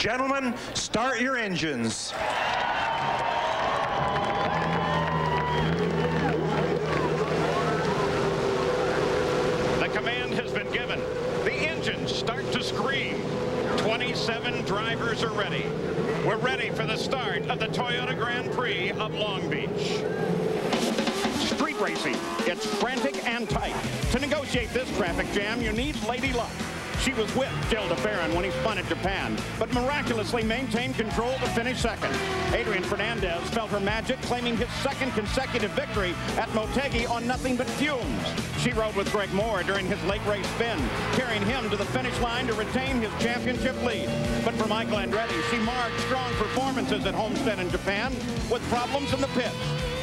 Gentlemen, start your engines. The command has been given. The engines start to scream. 27 drivers are ready. We're ready for the start of the Toyota Grand Prix of Long Beach. Street racing. It's frantic and tight. To negotiate this traffic jam, you need Lady Luck. She was with Jill DeFerrin when he spun at Japan, but miraculously maintained control to finish second. Adrian Fernandez felt her magic, claiming his second consecutive victory at Motegi on nothing but fumes. She rode with Greg Moore during his late race spin, carrying him to the finish line to retain his championship lead. But for Michael Andretti, she marked strong performances at Homestead in Japan with problems in the pits.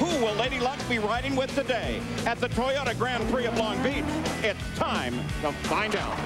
Who will Lady Luck be riding with today at the Toyota Grand Prix of Long Beach? It's time to find out.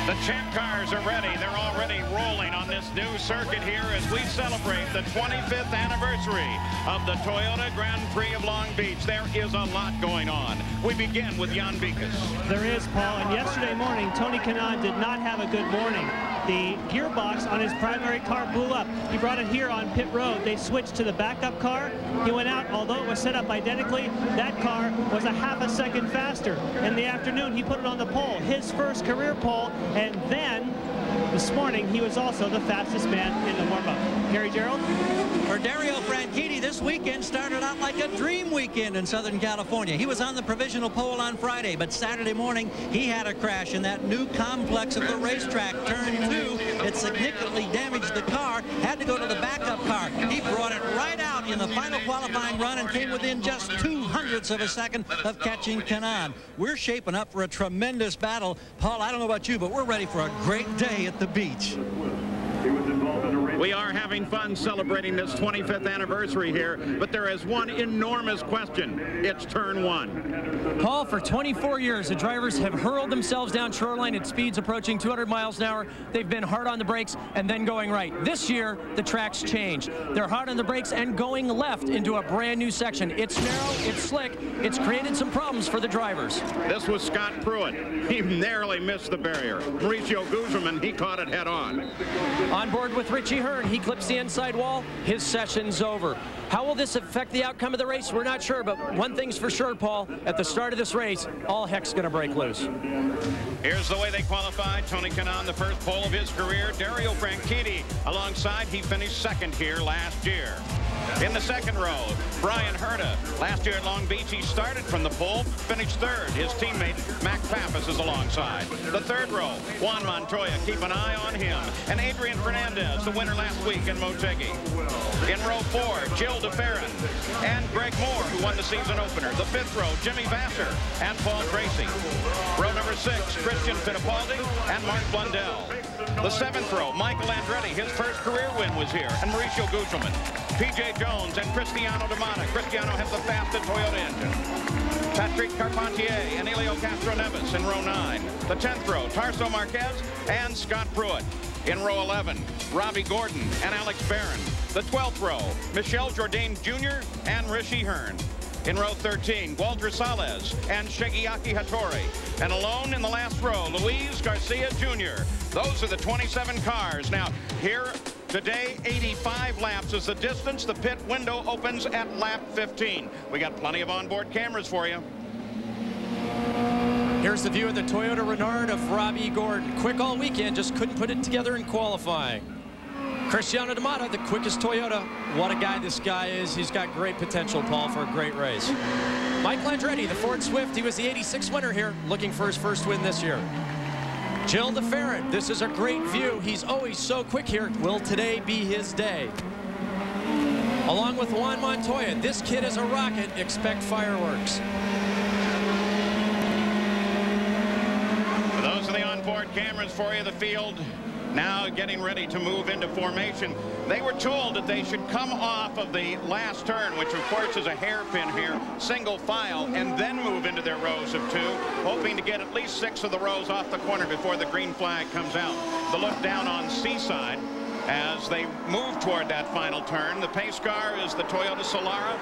The champ cars are ready. They're already rolling on this new circuit here as we celebrate the 25th anniversary of the Toyota Grand Prix of Long Beach. There is a lot going on. We begin with Jan Beekes. There is, Paul, and yesterday morning, Tony Kanaan did not have a good morning. The gearbox on his primary car blew up. He brought it here on pit road. They switched to the backup car. He went out, although it was set up identically, that car was a half a second faster. In the afternoon, he put it on the pole, his first career pole, and then this morning, he was also the fastest man in the warm-up. Gary Gerould? For Dario Franchitti, this weekend started out like a dream weekend in Southern California. He was on the provisional pole on Friday, but Saturday morning, he had a crash in that new complex of the racetrack, turn 2. It significantly damaged the car, had to go to the backup car. He brought it right out in the final qualifying run and came within just 0.02 of a second of catching Kanaan. We're shaping up for a tremendous battle. Paul, I don't know about you, but we're ready for a great day at the beach. We are having fun celebrating this 25th anniversary here, but there is one enormous question. It's turn 1. Paul, for 24 years, the drivers have hurled themselves down shoreline at speeds approaching 200 miles an hour. They've been hard on the brakes and then going right. This year, the track's changed. They're hard on the brakes and going left into a brand new section. It's narrow, it's slick, it's created some problems for the drivers. This was Scott Pruitt. He narrowly missed the barrier. Mauricio Guzman, he caught it head on. On board with Richie Hearn, he clips the inside wall. His session's over. How will this affect the outcome of the race? We're not sure, but one thing's for sure, Paul. At the start of this race, all heck's going to break loose. Here's the way they qualified. Tony Kanaan, the first pole of his career. Dario Franchitti alongside. He finished second here last year. In the second row, Brian Herta. Last year at Long Beach, he started from the pole, finished third. His teammate, Mac Pappas, is alongside. The third row, Juan Montoya. Keep an eye on him. And Adrian Fernandez, the winner last week in Motegi. In row 4, Jill DeFerrin and Greg Moore, who won the season opener. The fifth row, Jimmy Vasser and Paul Tracy. Row number 6, Christian Fittipaldi and Mark Blundell. The seventh row, Michael Andretti. His first career win was here. And Mauricio Guzman. P.J. Jones and Cristiano D'Amata. Cristiano has the fastest Toyota engine. Patrick Carpentier and Elio Castro Neves in row 9. The 10th row, Tarso Marquez and Scott Pruitt. In row 11, Robbie Gordon and Alex Barron. The 12th row, Michel Jourdain Jr. and Rishi Hearn. In row 13, Walter Salles and Shigeaki Hattori. And alone in the last row, Luis Garcia Jr. Those are the 27 cars. Now, here today, 85 laps is the distance. The pit window opens at lap 15. We got plenty of onboard cameras for you. Here's the view of the Toyota Renard of Robbie Gordon. Quick all weekend, just couldn't put it together in qualifying. Cristiano D'Amata, the quickest Toyota. What a guy this guy is. He's got great potential, Paul, for a great race. Michael Andretti, the Ford Swift. He was the 86 winner here, looking for his first win this year. Jill DeFerrin, this is a great view. He's always so quick here. Will today be his day? Along with Juan Montoya, this kid is a rocket. Expect fireworks. Those are the onboard onboard cameras for you. The field now getting ready to move into formation. They were told that they should come off of the last turn, which of course is a hairpin here, single file, and then move into their rows of 2, hoping to get at least 6 of the rows off the corner before the green flag comes out. The look down on Seaside as they move toward that final turn. The pace car is the Toyota Solara.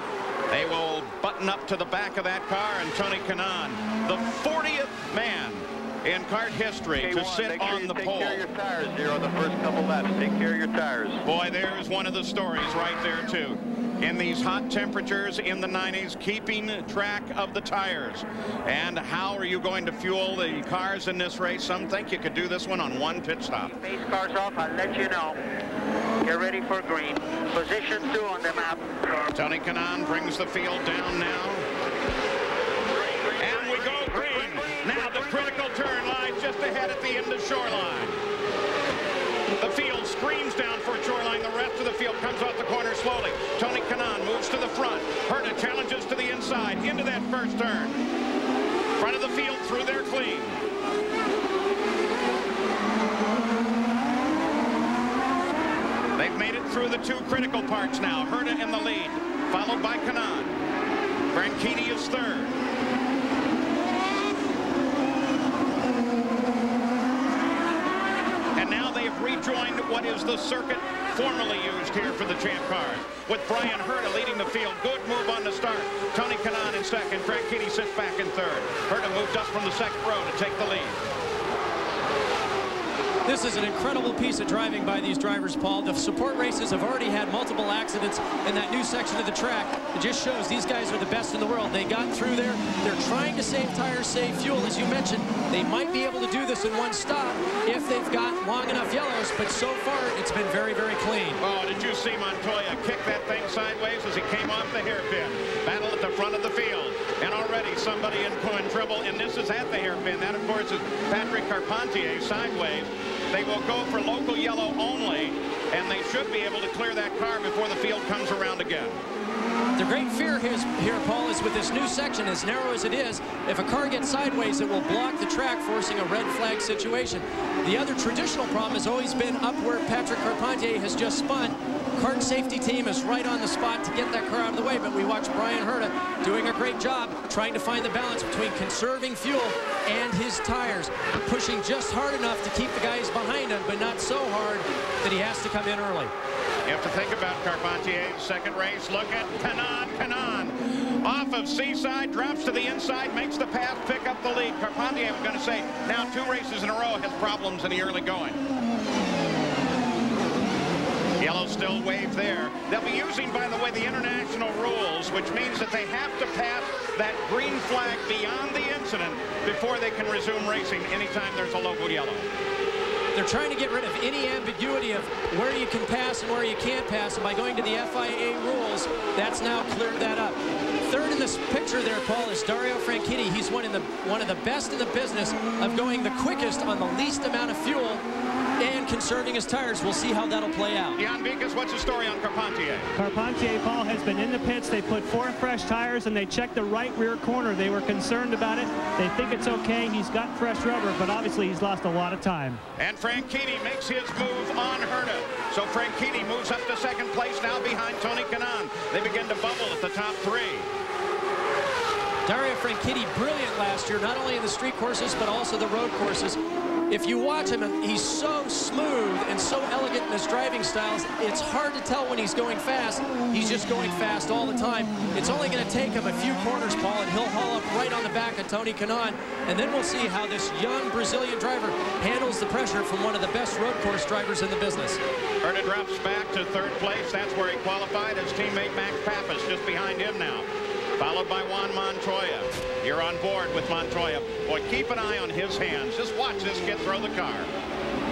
They will button up to the back of that car, and Tony Kanaan, the 40th man in kart history to sit on the pole. Take care of your tires here on the first couple laps. Take care of your tires. Boy, there's one of the stories right there, too. In these hot temperatures in the 90s, keeping track of the tires. And how are you going to fuel the cars in this race? Some think you could do this one on 1 pit stop. Pace cars off, I'll let you know. Get ready for green. Position 2 on the map. Tony Kanaan brings the field down now. And we go green. Now the critical turn lies just ahead at the end of Shoreline. The field screams down for Shoreline. The rest of the field comes off the corner slowly. Tony Kanaan moves to the front. Herta challenges to the inside into that first turn. Front of the field through there clean. They've made it through the 2 critical parts now. Herta in the lead, followed by Kanaan. Branchini is third. And now they have rejoined what is the circuit formerly used here for the Champ cars, with Brian Herta leading the field. Good move on the start. Tony Kanaan in second. Branchini sits back in third. Herta moved up from the second row to take the lead. This is an incredible piece of driving by these drivers, Paul. The support races have already had multiple accidents in that new section of the track. It just shows these guys are the best in the world. They got through there. They're trying to save tires, save fuel. As you mentioned, they might be able to do this in 1 stop if they've got long enough yellows, but so far it's been very, very clean. Oh, did you see Montoya kick that thing sideways as he came off the hairpin? Battle at the front of the field. And already somebody in trouble, and this is at the hairpin. That, of course, is Patrick Carpentier sideways. They will go for local yellow only, and they should be able to clear that car before the field comes around again. The great fear here, Paul, is with this new section, as narrow as it is, if a car gets sideways, it will block the track, forcing a red flag situation. The other traditional problem has always been up where Patrick Carpentier has just spun. Kart safety team is right on the spot to get that car out of the way, but we watch Brian Herta doing a great job trying to find the balance between conserving fuel and his tires, pushing just hard enough to keep the guys behind him, but not so hard that he has to come in early. You have to think about Carpentier's second race. Look at Kanaan off of Seaside, drops to the inside, makes the pass, pick up the lead. Carpentier, was going to say, now 2 races in a row, has problems in the early going. Yellow still wave there. They'll be using, by the way, the international rules, which means that they have to pass that green flag beyond the incident before they can resume racing anytime there's a local yellow. They're trying to get rid of any ambiguity of where you can pass and where you can't pass, and by going to the FIA rules, that's now cleared that up. Third in this picture there, Paul, is Dario Franchitti. He's one of the best in the business of going the quickest on the least amount of fuel and conserving his tires. We'll see how that'll play out. Jan Vikas, what's the story on Carpentier? Carpentier, Paul, has been in the pits. They put 4 fresh tires, and they checked the right rear corner. They were concerned about it. They think it's okay. He's got fresh rubber, but obviously he's lost a lot of time. And Franchitti makes his move on Herta. So Franchitti moves up to second place now behind Tony Kanaan. They begin to bubble at the top 3. Dario Franchitti, brilliant last year, not only in the street courses, but also the road courses. If you watch him, he's so smooth and so elegant in his driving styles, it's hard to tell when he's going fast. He's just going fast all the time. It's only going to take him a few corners, Paul, and he'll haul up right on the back of Tony Kanaan. And then we'll see how this young Brazilian driver handles the pressure from one of the best road course drivers in the business. Herta drops back to 3rd place. That's where he qualified. His teammate Max Pappas just behind him now, followed by Juan Montoya. You're on board with Montoya. Boy, keep an eye on his hands. Just watch this kid throw the car.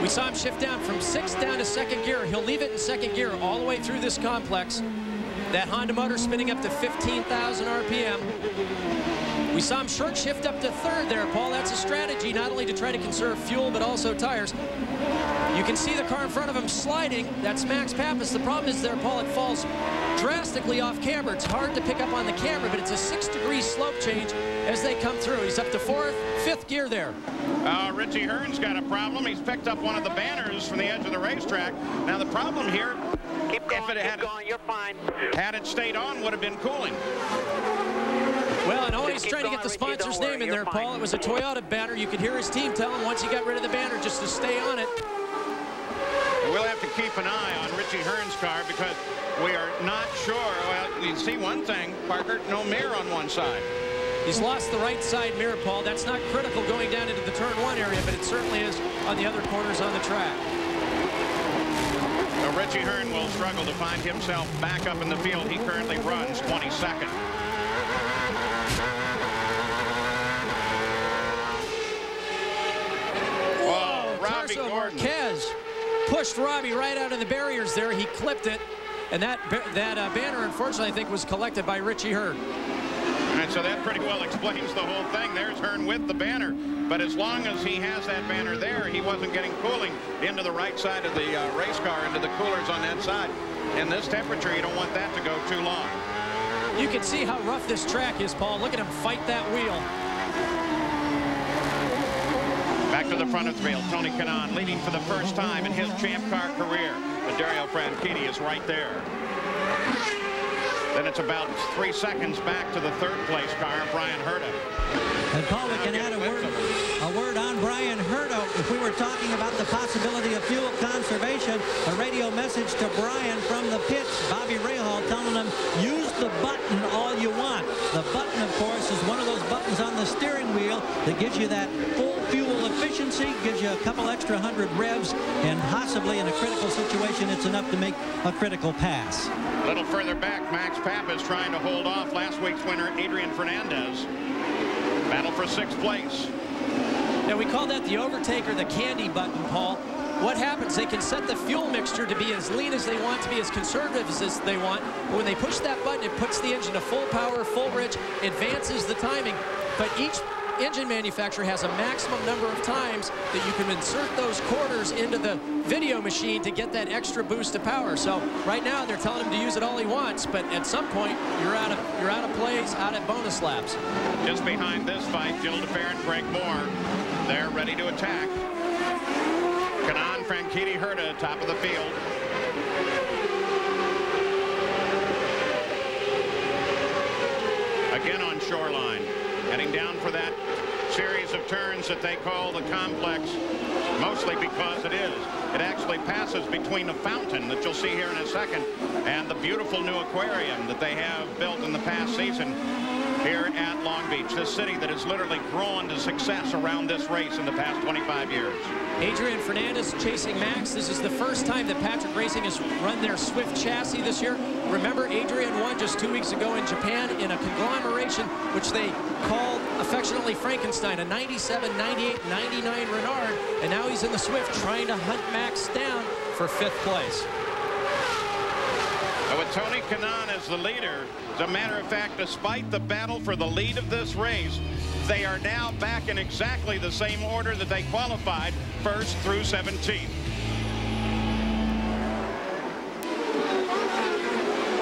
We saw him shift down from 6th down to 2nd gear. He'll leave it in 2nd gear all the way through this complex. That Honda motor spinning up to 15,000 RPM. We saw him short shift up to third there, Paul. That's a strategy not only to try to conserve fuel, but also tires. You can see the car in front of him sliding. That's Max Papis. The problem is there, Paul, it falls drastically off camber. It's hard to pick up on the camera, but it's a 6-degree slope change as they come through. He's up to 4th, 5th gear there. Richie Hearn's got a problem. He's picked up one of the banners from the edge of the racetrack. Now the problem here, Keep going, you're fine. Had it stayed on, would have been cooling. Well, and always trying to get the sponsor's name in there, Paul. It was a Toyota banner. You could hear his team tell him once he got rid of the banner just to stay on it. We'll have to keep an eye on Richie Hearn's car because we are not sure. Well, you see one thing, Parker, no mirror on one side. He's lost the right side mirror, Paul. That's not critical going down into the turn 1 area, but it certainly is on the other corners on the track. So Richie Hearn will struggle to find himself back up in the field. He currently runs 22nd. Whoa, Tarso Marquez pushed Robbie right out of the barriers there. He clipped it, and that banner, unfortunately, I think was collected by Richie Hearn. And so that pretty well explains the whole thing. There's Hearn with the banner. But as long as he has that banner there, he wasn't getting cooling into the right side of the race car, into the coolers on that side. In this temperature, you don't want that to go too long. You can see how rough this track is, Paul. Look at him fight that wheel. Back to the front of the field, Tony Kanaan leading for the first time in his Champ Car career. But Dario Franchitti is right there. Then it's about 3 seconds back to the third-place car, Bryan Herta. And Paul, we can add a word on Bryan Herta. If we were talking about the possibility of fuel conservation, a radio message to Bryan from the pits. Bobby Rahal telling him, use the button all you want. The button, of course, is one of those buttons on the steering wheel that gives you that full fuel efficiency, gives you a couple extra 100 revs, and possibly in a critical situation, it's enough to make a critical pass. A little further back, Max Papis trying to hold off last week's winner, Adrian Fernandez. Battle for 6th place. Now, we call that the overtaker, the candy button, Paul. What happens, they can set the fuel mixture to be as lean as they want, to be as conservative as they want. But when they push that button, it puts the engine to full power, full rich, advances the timing. But each engine manufacturer has a maximum number of times that you can insert those quarters into the video machine to get that extra boost of power. So right now they're telling him to use it all he wants, but at some point you're out of plays, out of bonus laps. Just behind this fight, Gil de Ferran, Greg Moore. They're ready to attack. Kanaan, Franchitti, Herta, top of the field. Again on Shoreline. Heading down for that series of turns that they call the complex, mostly because it is. It actually passes between the fountain that you'll see here in a second and the beautiful new aquarium that they have built in the past season here at Long Beach, this city that has literally grown to success around this race in the past 25 years. Adrian Fernandez chasing Max. This is the first time that Patrick Racing has run their Swift chassis this year. Remember, Adrian won just 2 weeks ago in Japan in a conglomeration which they called affectionately Frankenstein, a 97, 98, 99 Renard, and now he's in the Swift trying to hunt Max down for 5th place. With Tony Kanaan as the leader, as a matter of fact, despite the battle for the lead of this race, they are now back in exactly the same order that they qualified, 1st through 17th.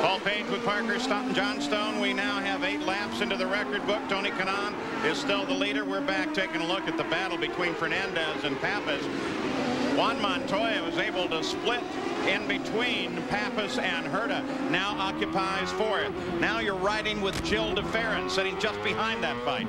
Paul Page with Parker Johnstone. We now have 8 laps into the record book. Tony Kanaan is still the leader. We're back taking a look at the battle between Fernandez and Papis. Juan Montoya was able to split in between Papis and Herta. Now occupies 4th. Now you're riding with Gil de Ferran sitting just behind that fight.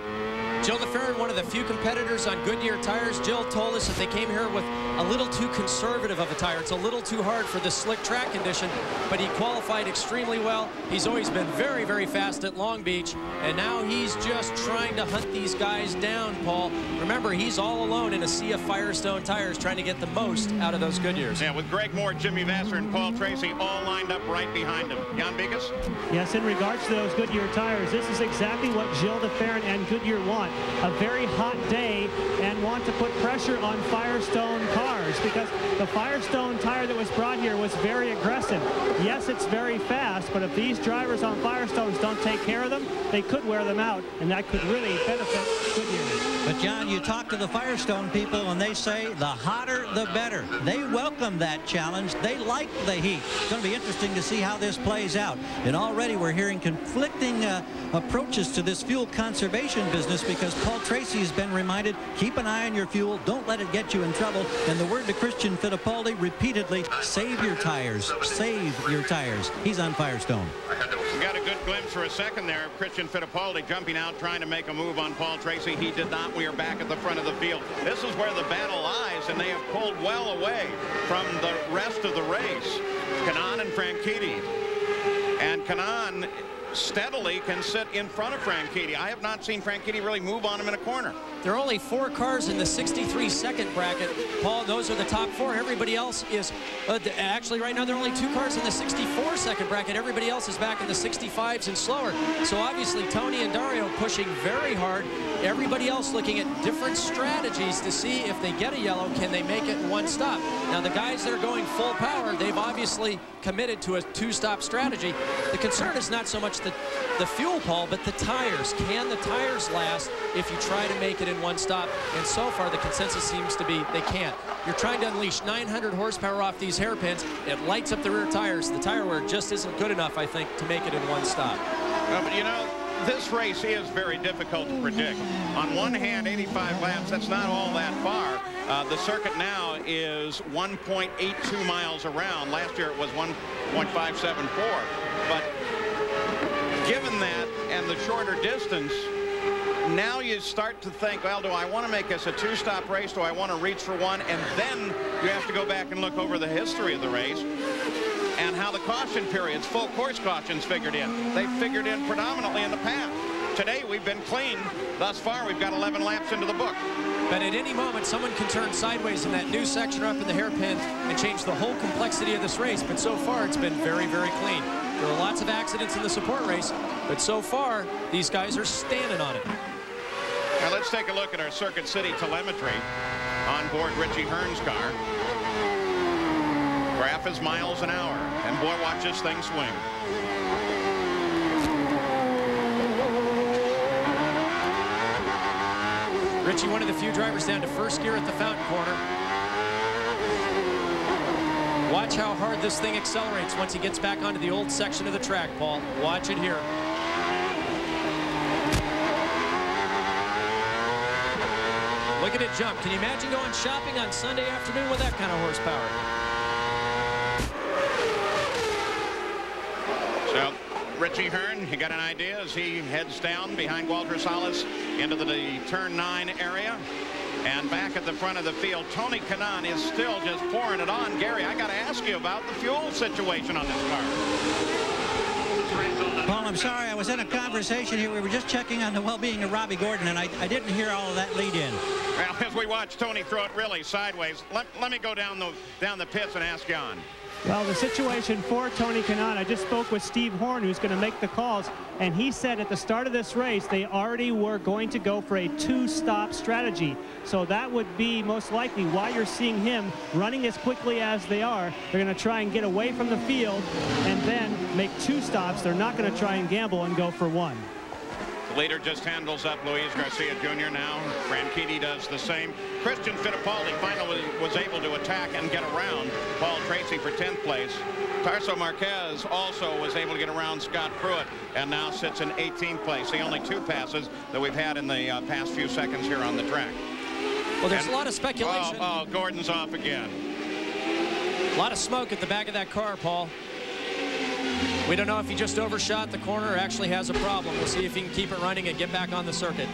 Gil de Ferran, one of the few competitors on Goodyear tires. Gil told us that they came here with a little too conservative of a tire. It's a little too hard for the slick track condition, but he qualified extremely well. He's always been very, very fast at Long Beach, and now he's just trying to hunt these guys down, Paul. Remember, he's all alone in a sea of Firestone tires trying to get the most out of those Goodyears. Yeah, with Greg Moore, Jimmy Vasser, and Paul Tracy all lined up right behind him. Jan Bigas? Yes, in regards to those Goodyear tires, this is exactly what Gil de Ferran and Goodyear want. A very hot day and want to put pressure on Firestone cars. tires, because the Firestone tire that was brought here was very aggressive. Yes, it's very fast, but if these drivers on Firestones don't take care of them, they could wear them out, and that could really benefit Goodyear. But, John, you talk to the Firestone people, and they say the hotter, the better. They welcome that challenge. They like the heat. It's going to be interesting to see how this plays out. And already we're hearing conflicting approaches to this fuel conservation business, because Paul Tracy has been reminded, keep an eye on your fuel, don't let it get you in trouble. And the word to Christian Fittipaldi repeatedly, save your tires, save your tires. He's on Firestone. We got a good glimpse for a second there of Christian Fittipaldi jumping out, trying to make a move on Paul Tracy. He did not. We are back at the front of the field. This is where the battle lies, and they have pulled well away from the rest of the race. Kanaan and Franchitti. And Kanaan steadily can sit in front of Franchitti. I have not seen Franchitti really move on him in a corner. There are only 4 cars in the 63-second bracket. Paul, those are the top 4. Everybody else is, actually right now there are only 2 cars in the 64-second bracket. Everybody else is back in the 65s and slower. So obviously Tony and Dario pushing very hard. Everybody else looking at different strategies to see if they get a yellow, can they make it in one stop. Now the guys that are going full power, they've obviously committed to a 2-stop strategy. The concern is not so much the fuel, Paul, but the tires. Can the tires last if you try to make it in one stop? And so far the consensus seems to be they can't. You're trying to unleash 900 horsepower off these hairpins. It lights up the rear tires. The tire wear just isn't good enough, I think, to make it in one stop. But you know, this race is very difficult to predict. On one hand, 85 laps, that's not all that far. The circuit now is 1.82 miles around. Last year it was 1.574. But given that and the shorter distance, now you start to think, well, do I want to make this a 2-stop race? Do I want to reach for one? And then you have to go back and look over the history of the race and how the caution periods, full course cautions, figured in. They figured in predominantly in the past. Today we've been clean. Thus far we've got 11 laps into the book. But at any moment someone can turn sideways in that new section up in the hairpin and change the whole complexity of this race. But so far it's been very, very clean. There are lots of accidents in the support race, but so far these guys are standing on it. Now let's take a look at our Circuit City telemetry on board Richie Hearn's car. Graph is miles an hour, and boy, watch this thing swing. Richie, one of the few drivers down to first gear at the fountain corner. Watch how hard this thing accelerates once he gets back onto the old section of the track, Paul. Watch it here. Look at it jump. Can you imagine going shopping on Sunday afternoon with that kind of horsepower? So, Richie Hearn, you got an idea as he heads down behind Walter Salas into the turn 9 area. And back at the front of the field, Tony Kanaan is still just pouring it on. Gary, I got to ask you about the fuel situation on this car. Paul, I'm sorry, I was in a conversation here. We were just checking on the well-being of Robbie Gordon, and I didn't hear all of that lead in. Well, as we watch Tony throw it really sideways, let me go down the pits and ask John. Well, the situation for Tony Kanaan, I just spoke with Steve Horn, who's going to make the calls, and he said at the start of this race they already were going to go for a 2-stop strategy. So that would be most likely why you're seeing him running as quickly as they are. They're going to try and get away from the field and then make 2 stops. They're not going to try and gamble and go for 1. The leader just handles up Luis Garcia Jr. now. Franchitti does the same. Christian Fittipaldi finally was able to attack and get around Paul Tracy for 10th place. Tarso Marquez also was able to get around Scott Pruitt and now sits in 18th place. The only 2 passes that we've had in the past few seconds here on the track. Well, there's a lot of speculation. Oh, Gordon's off again. A lot of smoke at the back of that car, Paul. We don't know if he just overshot the corner or actually has a problem. We'll see if he can keep it running and get back on the circuit.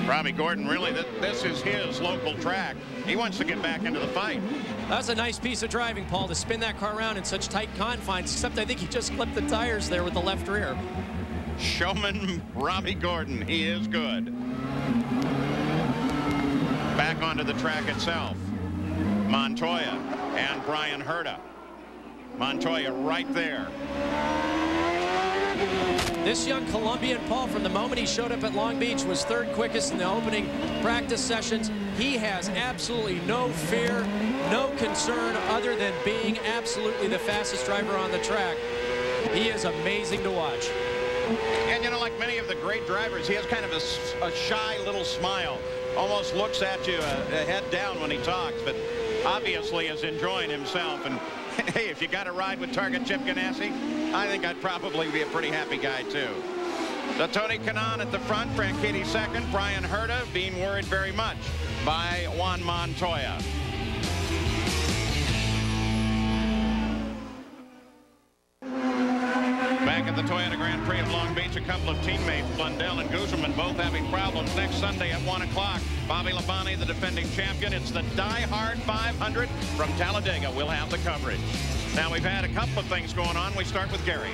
Robbie Gordon, really, this is his local track. He wants to get back into the fight. That was a nice piece of driving, Paul, to spin that car around in such tight confines, except I think he just clipped the tires there with the left rear. Showman Robbie Gordon, he is good. Back onto the track itself. Montoya and Brian Herta. Montoya right there. This young Colombian, Paul, from the moment he showed up at Long Beach, was third quickest in the opening practice sessions. He has absolutely no fear, no concern other than being absolutely the fastest driver on the track. He is amazing to watch. And, you know, like many of the great drivers, he has kind of a shy little smile. Almost looks at you head down when he talks, but obviously is enjoying himself. And, hey, if you got a ride with Target Chip Ganassi, I think I'd probably be a pretty happy guy, too. So Tony Kanaan at the front, Franchitti second, Bryan Herta being worried very much by Juan Montoya. Back at the Toyota Grand Prix of Long Beach, a couple of teammates, Blundell and Guzman, both having problems. Next Sunday at 1 o'clock, Bobby Labonte, the defending champion. It's the Die Hard 500 from Talladega. We'll have the coverage. Now, we've had a couple of things going on. We start with Gary.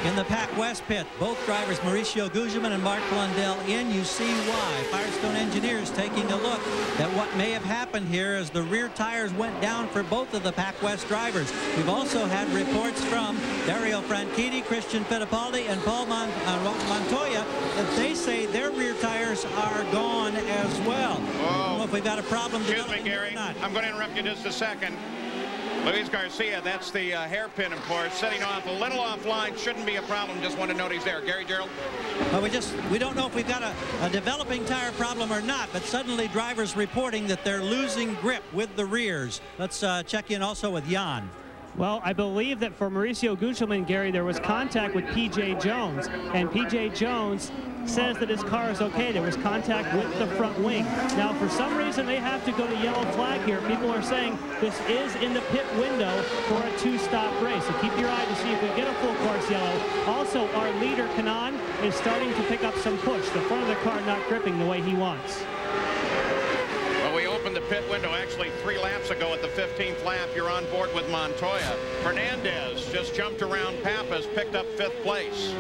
In the Pac West pit, both drivers, Mauricio Guzman and Mark Blundell, in. You see why. Firestone Engineers taking a look at what may have happened here as the rear tires went down for both of the Pac West drivers. We've also had reports from Dario Franchitti, Christian Fittipaldi, and Paul Montoya that they say their rear tires are gone as well. I don't know if we've got a problem. Excuse me, Gary. I'm going to interrupt you just a second. Luis Garcia, that's the hairpin, of course, setting off a little offline. Shouldn't be a problem. Just want to know he's there. Gary Gerould? Well, we don't know if we've got a developing tire problem or not, but suddenly drivers reporting that they're losing grip with the rears. Let's check in also with Jan. Well, I believe that for Mauricio Guzman, Gary, there was contact with P.J. Jones, and P.J. Jones says that his car is okay. There was contact with the front wing. Now, for some reason, they have to go to yellow flag here. People are saying this is in the pit window for a two-stop race. So keep your eye to see if we get a full course yellow. Also, our leader, Kanaan, is starting to pick up some push. The front of the car not gripping the way he wants. Well, we opened the pit window actually 3 laps ago at the 15th lap. You're on board with Montoya. Fernandez just jumped around Pappas, picked up 5th place.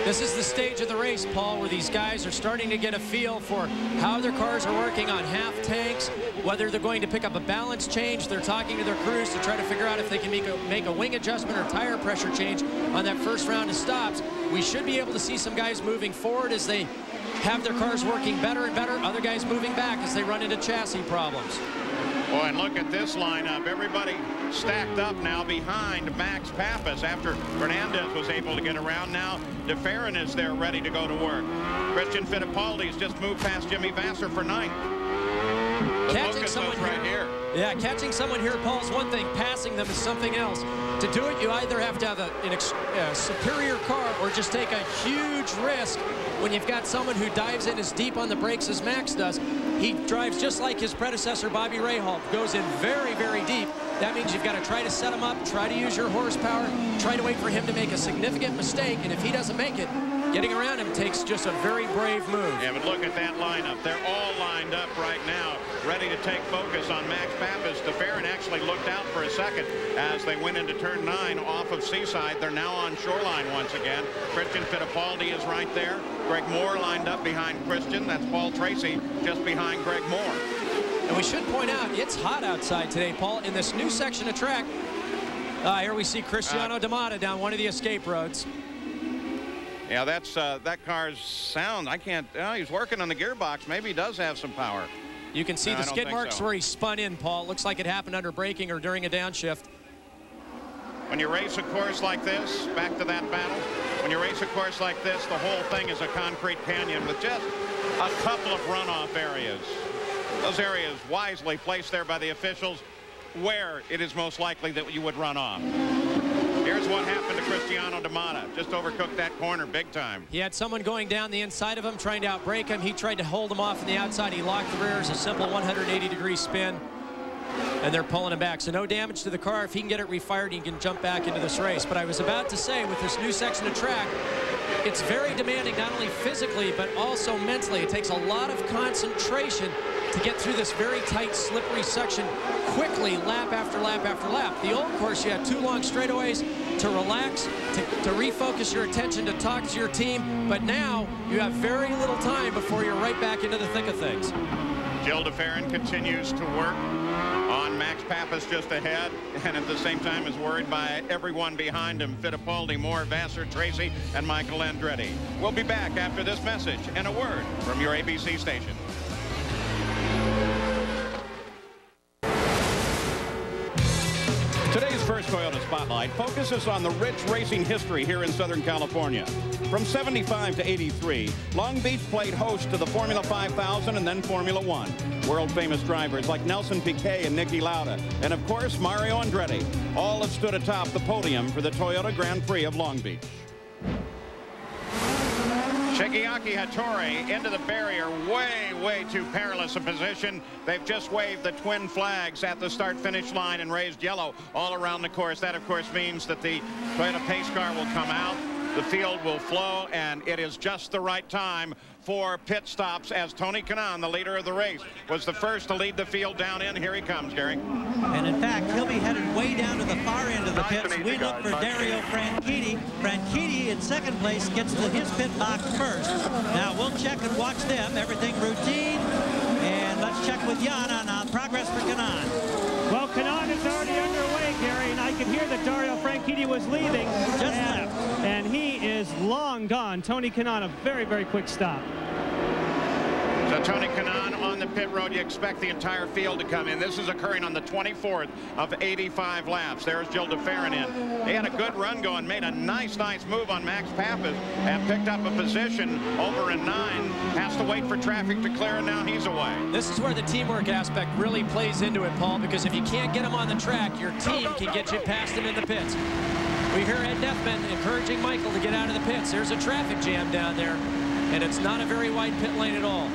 This is the stage of the race, Paul, where these guys are starting to get a feel for how their cars are working on half tanks, whether they're going to pick up a balance change. They're talking to their crews to try to figure out if they can make a wing adjustment or tire pressure change on that first round of stops. We should be able to see some guys moving forward as they have their cars working better and better. Other guys moving back as they run into chassis problems. Boy, and look at this lineup. Everybody stacked up now behind Max Pappas after Fernandez was able to get around. Now DeFerrin is there ready to go to work. Christian Fittipaldi's just moved past Jimmy Vasser for 9th. Catching someone right here. Yeah, catching someone here, Paul, is one thing. Passing them is something else. To do it, you either have to have a superior car or just take a huge risk when you've got someone who dives in as deep on the brakes as Max does. He drives just like his predecessor, Bobby Rahal, goes in very, very deep. That means you've got to try to set him up, try to use your horsepower, try to wait for him to make a significant mistake, and if he doesn't make it, getting around him takes just a very brave move. Yeah, but look at that lineup. They're all lined up right now, ready to take focus on Max Pappas. DeFerrin actually looked out for a second as they went into turn 9 off of Seaside. They're now on Shoreline once again. Christian Fittipaldi is right there. Greg Moore lined up behind Christian. That's Paul Tracy just behind Greg Moore. And we should point out, it's hot outside today, Paul. In this new section of track, here we see Cristiano D'Amata down one of the escape roads. Yeah, that's that car's sound. I can't. He's working on the gearbox. Maybe he does have some power. You can see the skid marks where he spun in, Paul. Looks like it happened under braking or during a downshift. When you race a course like this, back to that battle, when you race a course like this, the whole thing is a concrete canyon with just a couple of runoff areas. Those areas wisely placed there by the officials where it is most likely that you would run off. Here's what happened to Cristiano D'Amata. Just overcooked that corner big time. He had someone going down the inside of him, trying to outbrake him. He tried to hold him off on the outside. He locked the rears, a simple 180-degree spin, and they're pulling him back. So no damage to the car. If he can get it refired, he can jump back into this race. But I was about to say, with this new section of track, it's very demanding, not only physically, but also mentally. It takes a lot of concentration to get through this very tight, slippery section quickly, lap after lap after lap. The old course, you had 2 long straightaways to relax, to refocus your attention, to talk to your team. But now you have very little time before you're right back into the thick of things. Gil DeFerrin continues to work on Max Pappas just ahead, and at the same time is worried by everyone behind him. Fittipaldi, Moore, Vassar, Tracy, and Michael Andretti. We'll be back after this message and a word from your ABC station. Today's first Toyota Spotlight focuses on the rich racing history here in Southern California. From 75 to 83, Long Beach played host to the Formula 5000 and then Formula One. World-famous drivers like Nelson Piquet and Niki Lauda, and of course Mario Andretti, all have stood atop the podium for the Toyota Grand Prix of Long Beach. Shigeaki Hattori into the barrier, way too perilous a position. They've just waved the twin flags at the start-finish line and raised yellow all around the course. That, of course, means that the Toyota pace car will come out, the field will flow, and it is just the right time for pit stops as Tony Kanaan, the leader of the race, was the first to lead the field down in. Here he comes, Gary. And in fact, he'll be headed way down to the far end of the pits. We look for Dario Franchitti. Franchitti in second place gets to his pit box first. Now we'll check and watch them. Everything routine. And let's check with Jan on progress for Kanaan. Well, Kanaan is already underway, Gary, and I can hear that Dario Franchitti was leaving. Just left. And he is long gone. Tony Kanaan, a very quick stop. So Tony Kanaan on the pit road. You expect the entire field to come in. This is occurring on the 24th of 85 laps. There's Gil de Ferran in. He had a good run going, made a nice move on Max Pappas, and picked up a position over in 9. Has to wait for traffic to clear, and now he's away. This is where the teamwork aspect really plays into it, Paul, because if you can't get him on the track, your team can get you past him in the pits. We hear Ed Neffman encouraging Michael to get out of the pits. There's a traffic jam down there, and it's not a very wide pit lane at all.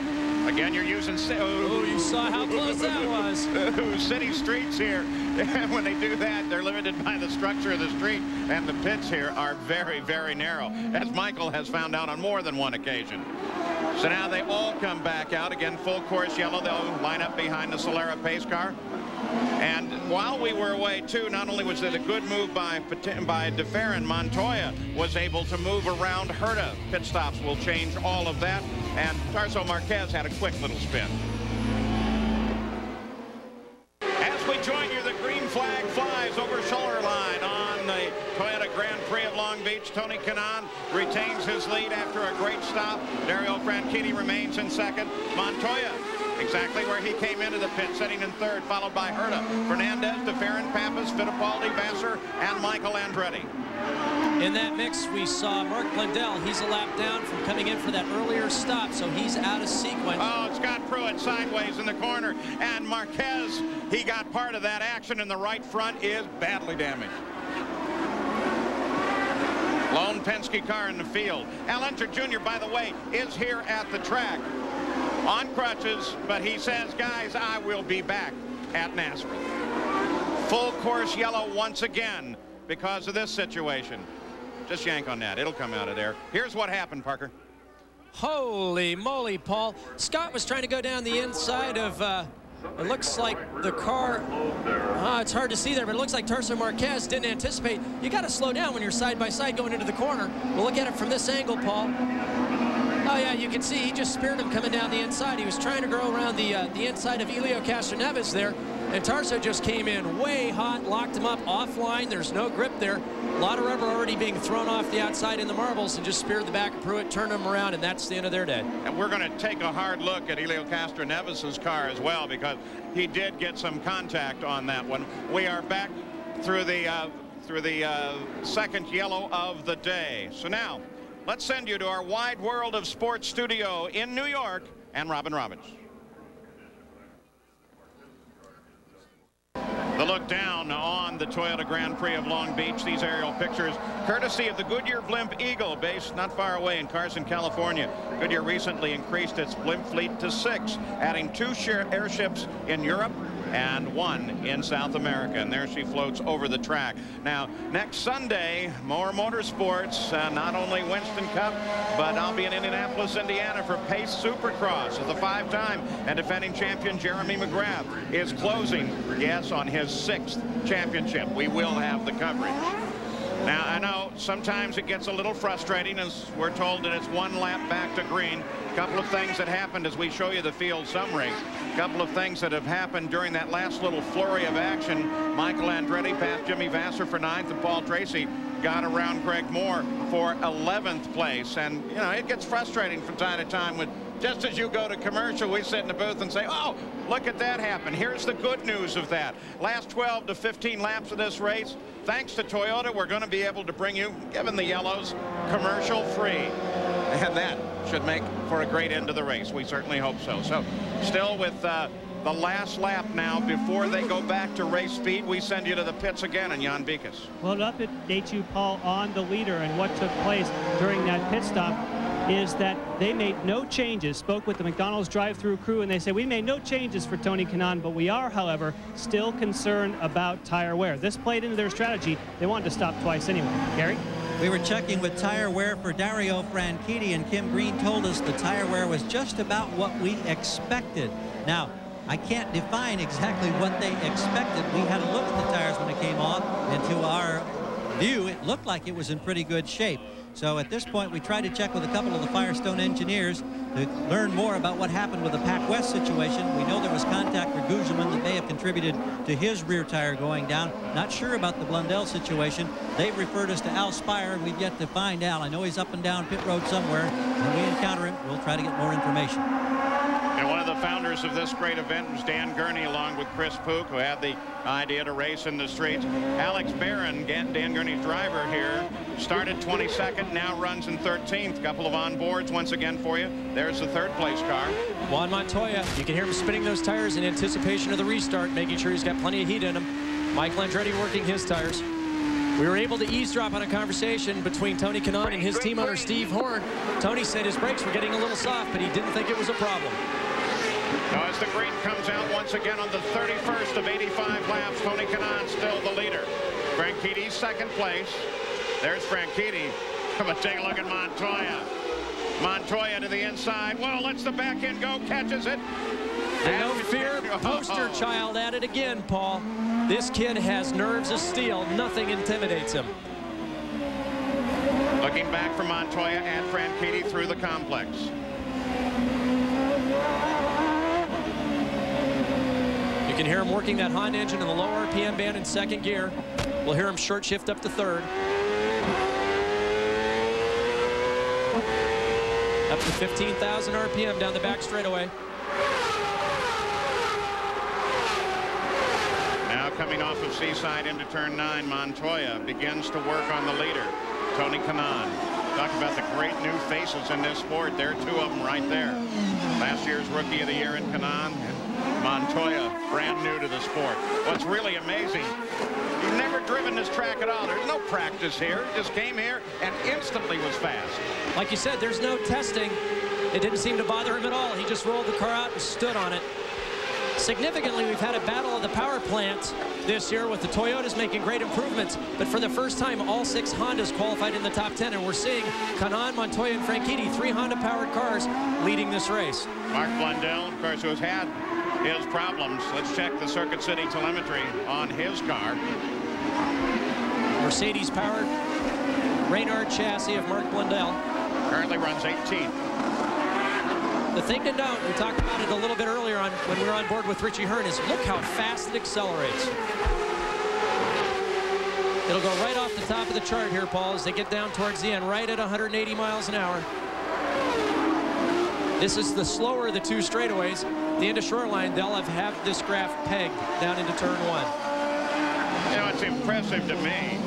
Again, you're using... Oh, you saw how close that was. City streets here. And when they do that, they're limited by the structure of the street. And the pits here are very narrow, as Michael has found out on more than one occasion. So now they all come back out. Again, full course yellow. They'll line up behind the Solara pace car. And while we were away, too, not only was it a good move by de Ferran, Montoya was able to move around Herta. Pit stops will change all of that. And Tarso Marquez had a quick little spin. As we join you, the green flag flies over shoulder line on the Toyota Grand Prix of Long Beach. Tony Kanaan retains his lead after a great stop. Dario Franchitti remains in second. Montoya exactly where he came into the pit, sitting in third, followed by Herta, Fernandez, de Ferran, Pappas, Fittipaldi, Vassar, and Michael Andretti. In that mix, we saw Mark Blundell. He's a lap down from coming in for that earlier stop, so he's out of sequence. Oh, Scott Pruitt sideways in the corner, and Marquez, he got part of that action, and the right front is badly damaged. Lone Penske car in the field. Al Unser Jr., by the way, is here at the track on crutches, but he says, guys, I will be back at Nazareth. Full course yellow once again because of this situation. Just yank on that. It'll come out of there. Here's what happened, Parker. Holy moly, Paul. Scott was trying to go down the inside of, it looks like the car, it's hard to see there, but it looks like Tarso Marquez didn't anticipate. You got to slow down when you're side by side going into the corner. We'll look at it from this angle, Paul. Oh, yeah, you can see he just speared him coming down the inside. He was trying to go around the inside of Helio Castroneves there, and Tarso just came in way hot, locked him up offline. There's no grip there. A lot of rubber already being thrown off the outside in the marbles, and just speared the back of Pruitt, turned him around, and that's the end of their day. And we're going to take a hard look at Helio Castroneves' car as well, because he did get some contact on that one. We are back through the second yellow of the day. So now, let's send you to our Wide World of Sports studio in New York and Robin Roberts. The look down on the Toyota Grand Prix of Long Beach. These aerial pictures courtesy of the Goodyear Blimp Eagle, based not far away in Carson, California. Goodyear recently increased its blimp fleet to 6, adding 2 airships in Europe and 1 in South America. And there she floats over the track. Now, next Sunday, more motorsports, not only Winston Cup, but I'll be in Indianapolis, Indiana for Pace Supercross as the 5-time and defending champion Jeremy McGrath is closing, yes, on his 6th championship. We will have the coverage. Now, I know sometimes it gets a little frustrating as we're told that it's 1 lap back to green. A couple of things that happened as we show you the field summary. A couple of things that have happened during that last little flurry of action. Michael Andretti passed Jimmy Vasser for 9th, and Paul Tracy got around Greg Moore for 11th place. And, you know, it gets frustrating from time to time with just as you go to commercial, we sit in the booth and say, oh, look at that happen. Here's the good news of that. Last 12 to 15 laps of this race, thanks to Toyota, we're going to be able to bring you, given the yellows, commercial free. And that should make for a great end of the race. We certainly hope so. So still with the last lap now before they go back to race speed, we send you to the pits again, and Jan Beekes. Well, to update you, Paul, on the leader and what took place during that pit stop is that they made no changes. Spoke with the McDonald's drive-through crew, and they say, we made no changes for Tony Kanaan, but we are, however, still concerned about tire wear. This played into their strategy. They wanted to stop twice anyway. Gary? We were checking with tire wear for Dario Franchitti, and Kim Green told us the tire wear was just about what we expected. Now, I can't define exactly what they expected. We had a look at the tires when it came on, and to our view, it looked like it was in pretty good shape. So at this point, we tried to check with a couple of the Firestone engineers to learn more about what happened with the Pac West situation. We know there was contact for Gugelmin that may have contributed to his rear tire going down. Not sure about the Blundell situation. They've referred us to Al Spire, and we've yet to find Al. I know he's up and down pit road somewhere. When we encounter him, we'll try to get more information. And one of the founders of this great event was Dan Gurney, along with Chris Pook, who had the idea to race in the streets. Alex Barron, Dan Gurney's driver here, started 22nd, now runs in 13th. Couple of onboards once again for you. There's the 3rd place car. Juan Montoya, you can hear him spinning those tires in anticipation of the restart, making sure he's got plenty of heat in him. Michael Andretti working his tires. We were able to eavesdrop on a conversation between Tony Kanaan and his team owner Steve Horn. Tony said his brakes were getting a little soft, but he didn't think it was a problem. Now, as the green comes out once again on the 31st of 85 laps, Tony Kanaan still the leader. Franchitti 2nd place. There's Franchitti. But take a look at Montoya. Montoya to the inside. Well, lets the back end go, catches it. The no fear poster child at it again, Paul. This kid has nerves of steel. Nothing intimidates him. Looking back for Montoya and Franchitti through the complex. You can hear him working that Honda engine in the low RPM band in 2nd gear. We'll hear him short shift up to 3rd. Up to 15,000 RPM down the back straightaway. Now coming off of Seaside into turn 9, Montoya begins to work on the leader, Tony Kanaan. Talk about the great new faces in this sport. There are 2 of them right there. Last year's Rookie of the Year in Kanaan, and Montoya, brand new to the sport. What's really amazing, he's never driven this track at all. There's no practice here. Just came here and instantly was fast. Like you said, there's no testing. It didn't seem to bother him at all. He just rolled the car out and stood on it. Significantly, we've had a battle of the power plants this year with the Toyotas making great improvements, but for the first time, all 6 Hondas qualified in the top 10, and we're seeing Kanaan, Montoya, and Franchitti, 3 Honda-powered cars leading this race. Mark Blundell, of course, who has had his problems. Let's check the Circuit City telemetry on his car. Mercedes-powered Reynard chassis of Mark Blundell. Currently runs 18th. The thing to note, we talked about it a little bit earlier on when we were on board with Richie Hearn, is look how fast it accelerates. It'll go right off the top of the chart here, Paul, as they get down towards the end, right at 180 miles an hour. This is the slower of the 2 straightaways. The end of Shoreline, they'll have this graph pegged down into turn 1. You know, it's impressive to me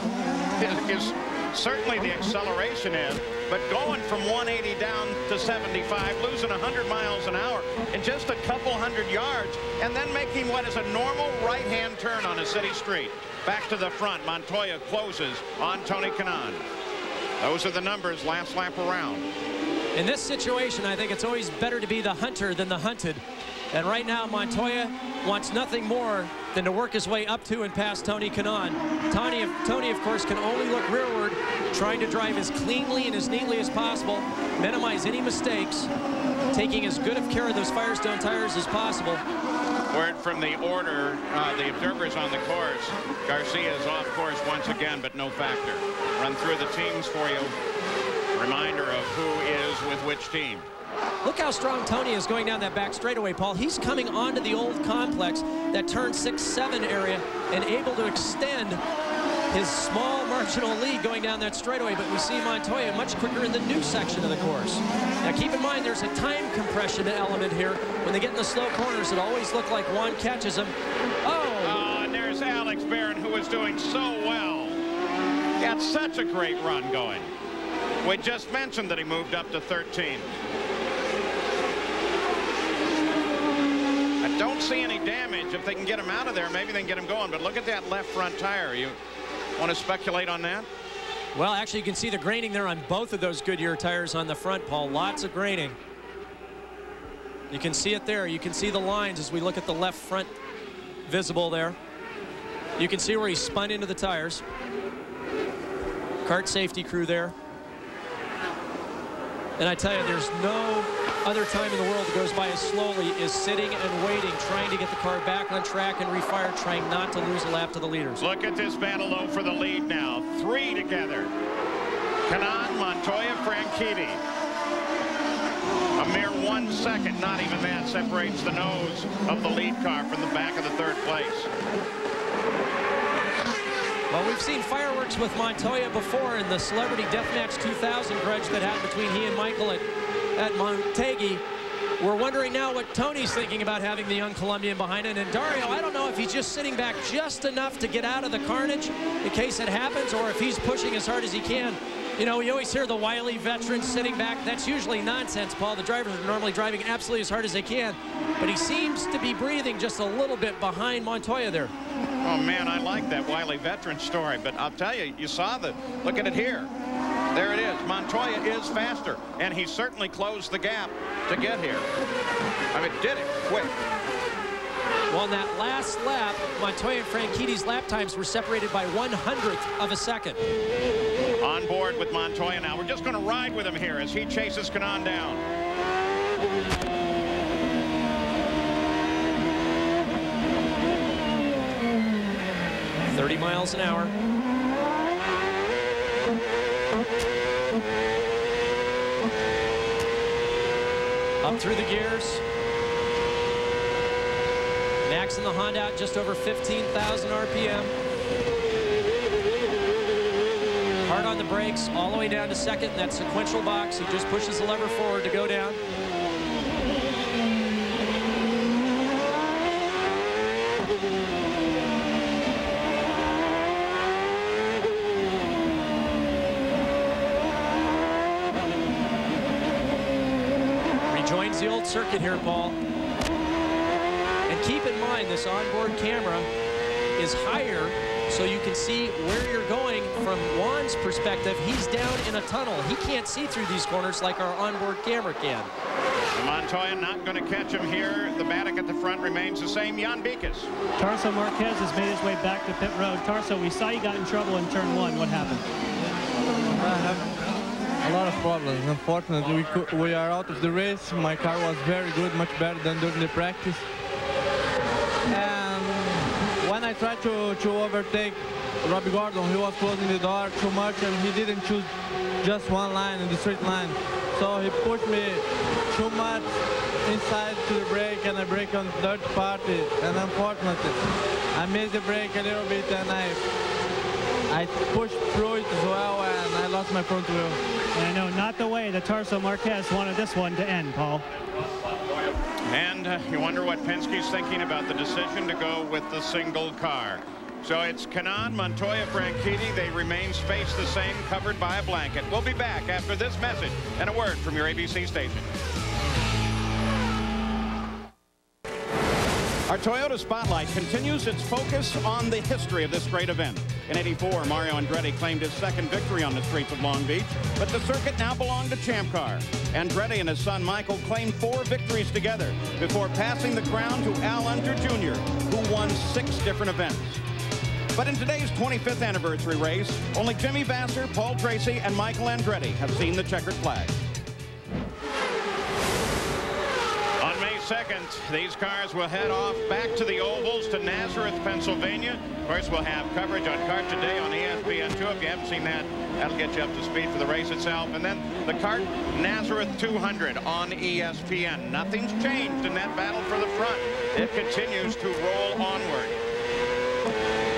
is certainly the acceleration is, but going from 180 down to 75, losing 100 miles an hour in just a couple hundred yards, and then making what is a normal right-hand turn on a city street. Back to the front, Montoya closes on Tony Kanaan. Those are the numbers last lap around. In this situation, I think it's always better to be the hunter than the hunted. And right now, Montoya wants nothing more than to work his way up to and past Tony Kanaan. Tony, of course, can only look rearward, trying to drive as cleanly and as neatly as possible, minimize any mistakes, taking as good of care of those Firestone tires as possible. Word from the order, the observers on the course. Garcia is off course once again, but no factor. Run through the teams for you. Reminder of who is with which team. Look how strong Tony is going down that back straightaway, Paul. He's coming onto the old complex, that turn 6-7 area, and able to extend his small marginal lead going down that straightaway. But we see Montoya much quicker in the new section of the course. Now keep in mind there's a time compression element here. When they get in the slow corners, it always looks like Juan catches him. Oh, and there's Alex Barron, who is doing so well. Got such a great run going. We just mentioned that he moved up to 13. I don't see any damage. If they can get him out of there, maybe they can get him going. But look at that left front tire. You want to speculate on that? Well, actually, you can see the graining there on both of those Goodyear tires on the front, Paul. Lots of graining. You can see it there. You can see the lines as we look at the left front visible there. You can see where he spun into the tires. Kart safety crew there. And I tell you, there's no other time in the world that goes by as slowly as sitting and waiting, trying to get the car back on track and refire, trying not to lose a lap to the leaders. Look at this Vantillo for the lead now. 3 together. Kanaan, Montoya, Franchitti. A mere 1 second, not even that, separates the nose of the lead car from the back of the third place. Well, we've seen fireworks with Montoya before in the Celebrity Deathmatch 2000 grudge that happened between he and Michael at Montegi. We're wondering now what Tony's thinking about having the young Colombian behind it. And Dario, I don't know if he's just sitting back just enough to get out of the carnage in case it happens, or if he's pushing as hard as he can. You know, you always hear the wily veterans sitting back. That's usually nonsense, Paul. The drivers are normally driving absolutely as hard as they can. But he seems to be breathing just a little bit behind Montoya there. Oh, man, I like that wily veteran story. But I'll tell you, you saw look at it here. There it is. Montoya is faster. And he certainly closed the gap to get here. I mean, did it quick. Well, in that last lap, Montoya and Franchitti's lap times were separated by 1/100th of a second. On board with Montoya now. We're just going to ride with him here as he chases Kanaan down. miles an hour. Up through the gears. Max in the Honda out just over 15,000 RPM. Hard on the brakes, all the way down to second in that sequential box. He just pushes the lever forward to go down. Rejoins the old circuit here, Paul. And keep in mind, this onboard camera is higher, so you can see where you're going from Juan's perspective. He's down in a tunnel. He can't see through these corners like our onboard camera can. Montoya not going to catch him here. The Batic at the front remains the same. Jan Beekes. Tarso Marquez has made his way back to pit road. Tarso, we saw you got in trouble in turn one. What happened? I have a lot of problems. Unfortunately, we are out of the race. My car was very good, much better than during the practice. And when I tried to overtake Robbie Gordon, he was closing the door too much, and he didn't choose just one line in the straight line. So he pushed me too much inside to the brake, and I brake on third party. And unfortunately, I missed the brake a little bit, and I pushed through it as well, and I lost my front wheel. And I know not the way that Tarso Marquez wanted this one to end, Paul. And you wonder what Penske's thinking about the decision to go with the single car. So it's Kanaan, Montoya, Franchitti. They remain spaced the same, covered by a blanket. We'll be back after this message and a word from your ABC station. Our Toyota Spotlight continues its focus on the history of this great event. In '84, Mario Andretti claimed his second victory on the streets of Long Beach, but the circuit now belonged to Champ Car. Andretti and his son Michael claimed 4 victories together before passing the crown to Al Unser Jr., who won 6 different events. But in today's 25th anniversary race, only Jimmy Vasser, Paul Tracy, and Michael Andretti have seen the checkered flag. On May 22nd, these cars will head off back to the ovals to Nazareth, Pennsylvania. Of course, we'll have coverage on Kart Today on ESPN2. If you haven't seen that, that'll get you up to speed for the race itself. And then the Kart Nazareth 200 on ESPN. Nothing's changed in that battle for the front. It continues to roll onward.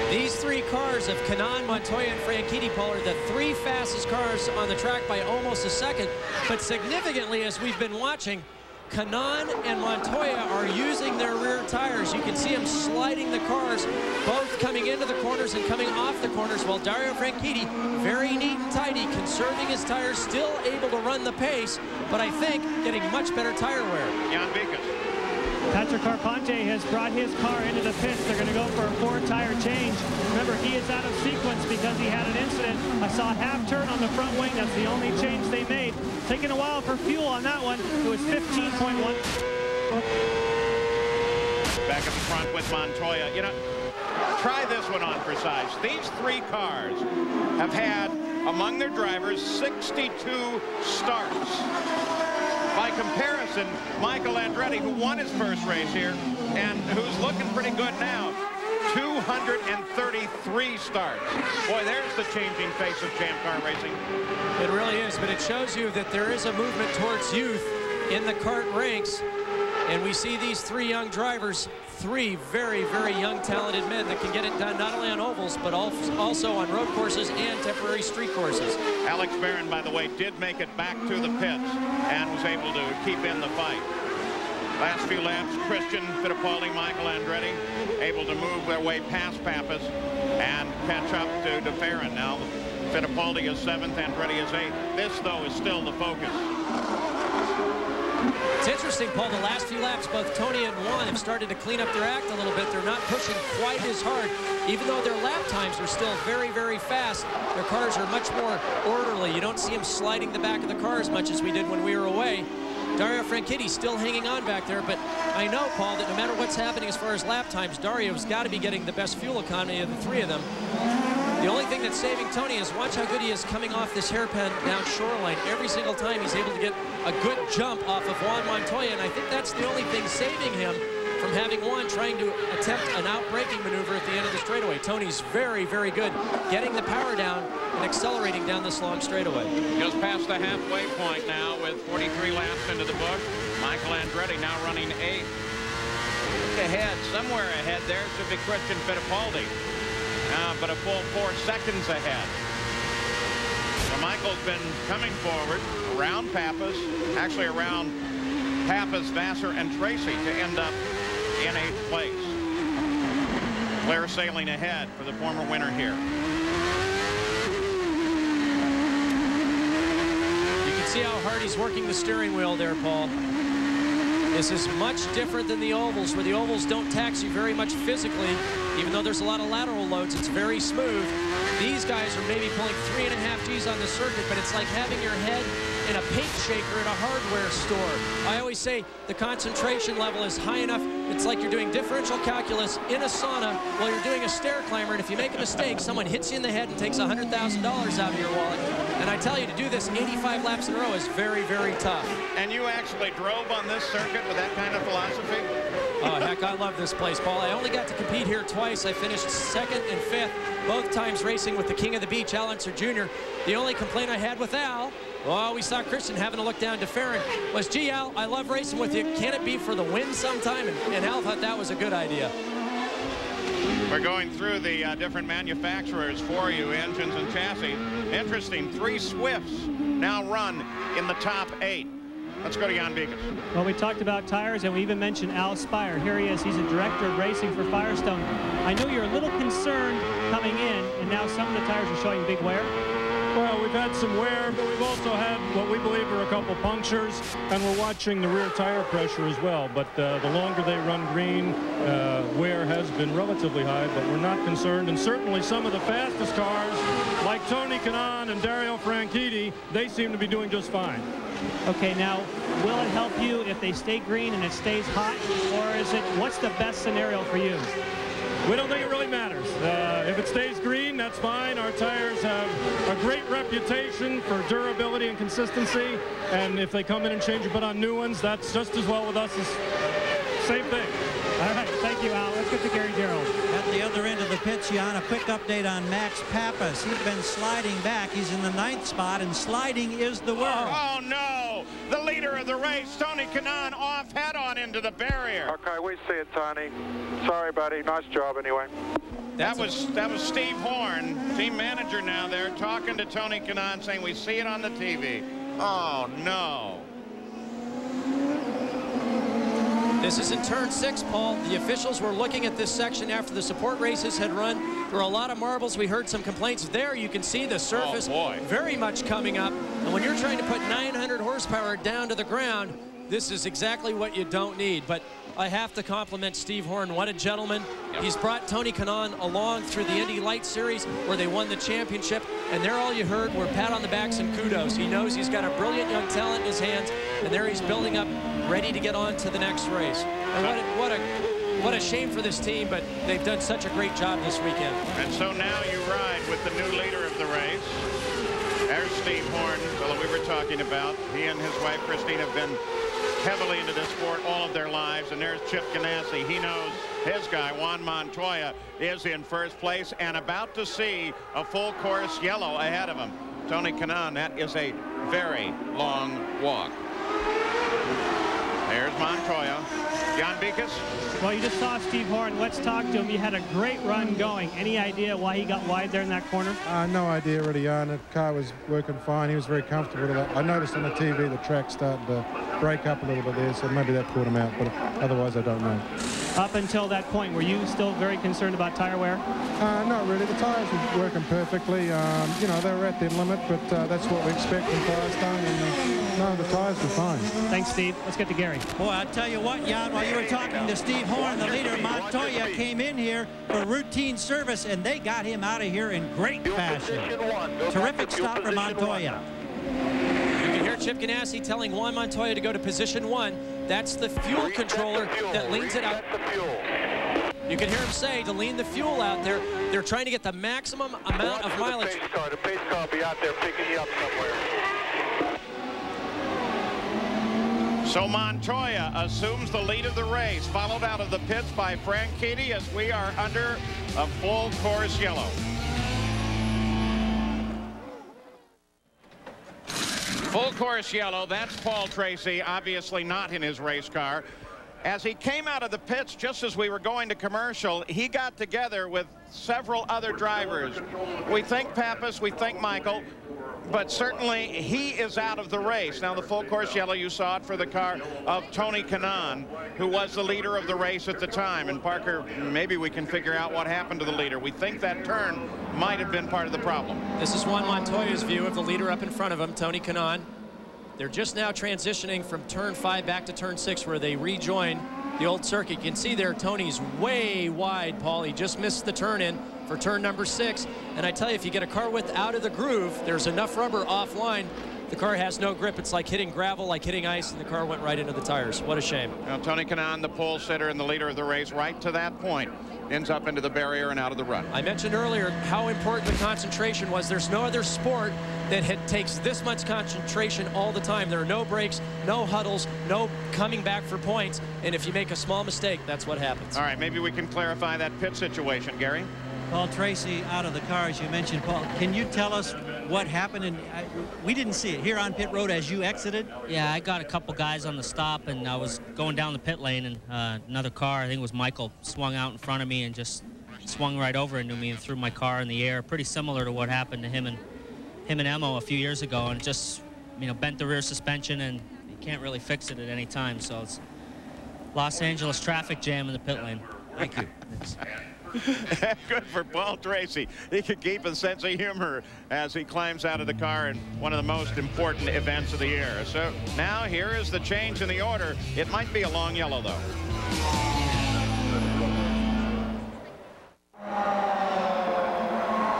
These three cars of Kanaan, Montoya, and Franchitti, Paul, are the three fastest cars on the track by almost a second. But significantly, as we've been watching, Kanaan and Montoya are using their rear tires. You can see them sliding the cars, both coming into the corners and coming off the corners, while Dario Franchitti, very neat and tidy, conserving his tires, still able to run the pace, but I think getting much better tire wear. Jan Vikas. Patrick Carpente has brought his car into the pits. They're going to go for a 4-tire change. Remember, he is out of sequence because he had an incident. I saw a half turn on the front wing. That's the only change they made. Taking a while for fuel on that one. It was 15.1. Back at the front with Montoya. You know, try this one on for size. These three cars have had, among their drivers, 62 starts. By comparison, Michael Andretti, who won his first race here and who's looking pretty good now, 233 starts. Boy, there's the changing face of Champ Car racing. It really is, but it shows you that there is a movement towards youth in the kart ranks. And we see these three young drivers, three very, very young, talented men that can get it done not only on ovals, but also on road courses and temporary street courses. Alex Barron, by the way, did make it back to the pits and was able to keep in the fight. Last few laps, Christian Fittipaldi, Michael Andretti, able to move their way past Pappas and catch up to DeFerrin. Now, Fittipaldi is 7th, Andretti is 8th. This, though, is still the focus. It's interesting, Paul, the last few laps, both Tony and Juan have started to clean up their act a little bit. They're not pushing quite as hard. Even though their lap times are still very, very fast, their cars are much more orderly. You don't see them sliding the back of the car as much as we did when we were away. Dario Franchitti still hanging on back there, but I know, Paul, that no matter what's happening as far as lap times, Dario's got to be getting the best fuel economy of the three of them. The only thing that's saving Tony is watch how good he is coming off this hairpin down shoreline. Every single time he's able to get a good jump off of Juan Montoya, and I think that's the only thing saving him from having Juan trying to attempt an out-braking maneuver at the end of the straightaway. Tony's very, very good getting the power down and accelerating down this long straightaway. Just past the halfway point now with 43 laps into the book. Michael Andretti now running 8th. Ahead, somewhere ahead there should be Christian Fittipaldi. But a full 4 seconds ahead. So Michael's been coming forward around Pappas, actually around Pappas, Vassar, and Tracy to end up in 8th place. Claire sailing ahead for the former winner here. You can see how hard he's working the steering wheel there, Paul. This is much different than the ovals, where the ovals don't tax you very much physically. Even though there's a lot of lateral loads, it's very smooth. These guys are maybe pulling 3.5 Gs on the circuit, but it's like having your head in a paint shaker at a hardware store. I always say the concentration level is high enough. It's like you're doing differential calculus in a sauna while you're doing a stair climber, and if you make a mistake, someone hits you in the head and takes $100,000 out of your wallet. And I tell you, to do this 85 laps in a row is very, very tough. And you actually drove on this circuit with that kind of philosophy? Oh, heck, I love this place, Paul. I only got to compete here twice. I finished 2nd and 5th, both times racing with the king of the beach, Al Unser Jr. The only complaint I had with Al, well, we saw Christian having to look down to Farron, was, gee, Al, I love racing with you. Can it be for the win sometime? And Al thought that was a good idea. We're going through the different manufacturers for you, engines and chassis. Interesting, 3 Swifts now run in the top 8. Let's go to Jan Vikas. Well, we talked about tires, and we even mentioned Al Spire. Here he is. He's a director of racing for Firestone. I know you're a little concerned coming in, and now some of the tires are showing big wear. Well, we've had some wear, but we've also had what we believe are a couple punctures, and we're watching the rear tire pressure as well. But the longer they run green, wear has been relatively high, but we're not concerned. And certainly some of the fastest cars, like Tony Kanaan and Dario Franchitti, they seem to be doing just fine. Okay, now, will it help you if they stay green and it stays hot, or is it, what's the best scenario for you? We don't think it really matters. If it stays green, that's fine. Our tires have a great reputation for durability and consistency, and if they come in and change and put on new ones, that's just as well with us as same thing. All right, thank you, Al. Let's get to Gary Gerould. At the other end of the pits, Jan, a quick update on Max Pappas. He's been sliding back. He's in the 9th spot, and sliding is the word. Oh, no. The leader of the race, Tony Kanaan, off head-on into the barrier. Okay, we see it, Tony. Sorry, buddy. Nice job, anyway. That was Steve Horn, team manager now there, talking to Tony Kanaan, saying, we see it on the TV. Oh, no. This is in turn 6, Paul. The officials were looking at this section after the support races had run. There were a lot of marbles. We heard some complaints there. You can see the surface very much coming up. And when you're trying to put 900 horsepower down to the ground, this is exactly what you don't need. But I have to compliment Steve Horn. What a gentleman. He's brought Tony Kanaan along through the Indy Light Series where they won the championship. And there all you heard were pat on the backs and kudos. He knows he's got a brilliant young talent in his hands. And there he's building up, ready to get on to the next race. And what a shame for this team, but they've done such a great job this weekend. And so now you ride with the new leader of the race. There's Steve Horn, fellow we were talking about. He and his wife Christine have been heavily into this sport all of their lives. And there's Chip Ganassi. He knows his guy, Juan Montoya, is in first place and about to see a full course yellow ahead of him. Tony Kanaan, that is a very long walk. There's Montoya. Jan Beekes. Well, you just saw Steve Horn. Let's talk to him. He had a great run going. Any idea why he got wide there in that corner? No idea really, Jan. The car was working fine. He was very comfortable with that. I noticed on the TV the track started to break up a little bit there, so maybe that caught him out, but otherwise I don't know. Up until that point, were you still very concerned about tire wear? Not really. The tires were working perfectly. You know, they were at their limit, but that's what we expect from Firestone. And no, the tires were fine. Thanks, Steve. Let's get to Gary. Boy, I'll tell you what, Jan, while you were talking to Steve Horn, the leader, Montoya, came in here for routine service, and they got him out of here in great fashion. Terrific stop for Montoya. You can hear Chip Ganassi telling Juan Montoya to go to position 1. That's the fuel controller that leans it out. You can hear him say to lean the fuel out there. They're trying to get the maximum amount of mileage. The pace car will be out there picking you up somewhere. So Montoya assumes the lead of the race, followed out of the pits by Franchitti as we are under a full course yellow. Full course yellow, that's Paul Tracy, obviously not in his race car. As he came out of the pits just as we were going to commercial, he got together with several other drivers. We think Pappas, we think Michael, but certainly he is out of the race. Now the full course yellow, you saw it for the car of Tony Kanaan, who was the leader of the race at the time. And Parker, maybe we can figure out what happened to the leader. We think that turn might have been part of the problem. This is Juan Montoya's view of the leader up in front of him, Tony Kanaan. They're just now transitioning from turn 5 back to turn 6 where they rejoin the old circuit. You can see there Tony's way wide, Paul. He just missed the turn in for turn number 6. And I tell you, if you get a car width out of the groove, there's enough rubber offline. The car has no grip. It's like hitting gravel, like hitting ice, and the car went right into the tires. What a shame. Now, Tony Kanaan, the pole sitter and the leader of the race, right to that point, ends up into the barrier and out of the run. I mentioned earlier how important the concentration was. There's no other sport that takes this much concentration all the time. There are no breaks, no huddles, no coming back for points. And if you make a small mistake, that's what happens. All right, maybe we can clarify that pit situation, Gary. Paul Tracy out of the car, as you mentioned. Paul, can you tell us what happened? And we didn't see it here on pit road as you exited. Yeah, I got a couple guys on the stop, and I was going down the pit lane, and another car, I think it was Michael, swung out in front of me and just swung right over into me and threw my car in the air. Pretty similar to what happened to him and Emo a few years ago, and just, you know, bent the rear suspension, and you can't really fix it at any time. So it's Los Angeles traffic jam in the pit lane. Thank you. Good for Paul Tracy. He could keep a sense of humor as he climbs out of the car in one of the most important events of the year. So now here is the change in the order. It might be a long yellow, though.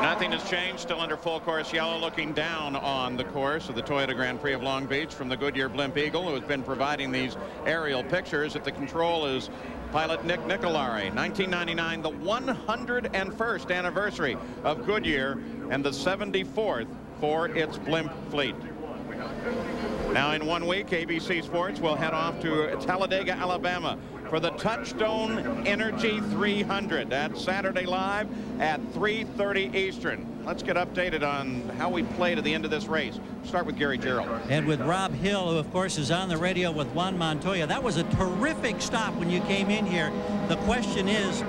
Nothing has changed, still under full course yellow, looking down on the course of the Toyota Grand Prix of Long Beach from the Goodyear Blimp Eagle, who has been providing these aerial pictures. At the control is pilot Nick Nicolari. 1999, the 101st anniversary of Goodyear and the 74th for its blimp fleet. Now in 1 week, ABC Sports will head off to Talladega, Alabama for the Touchstone Energy 300. That's Saturday live at 3:30 Eastern. Let's get updated on how we played at the end of this race. Start with Gary Gerould. And with Rob Hill, who of course is on the radio with Juan Montoya. That was a terrific stop when you came in here. The question is,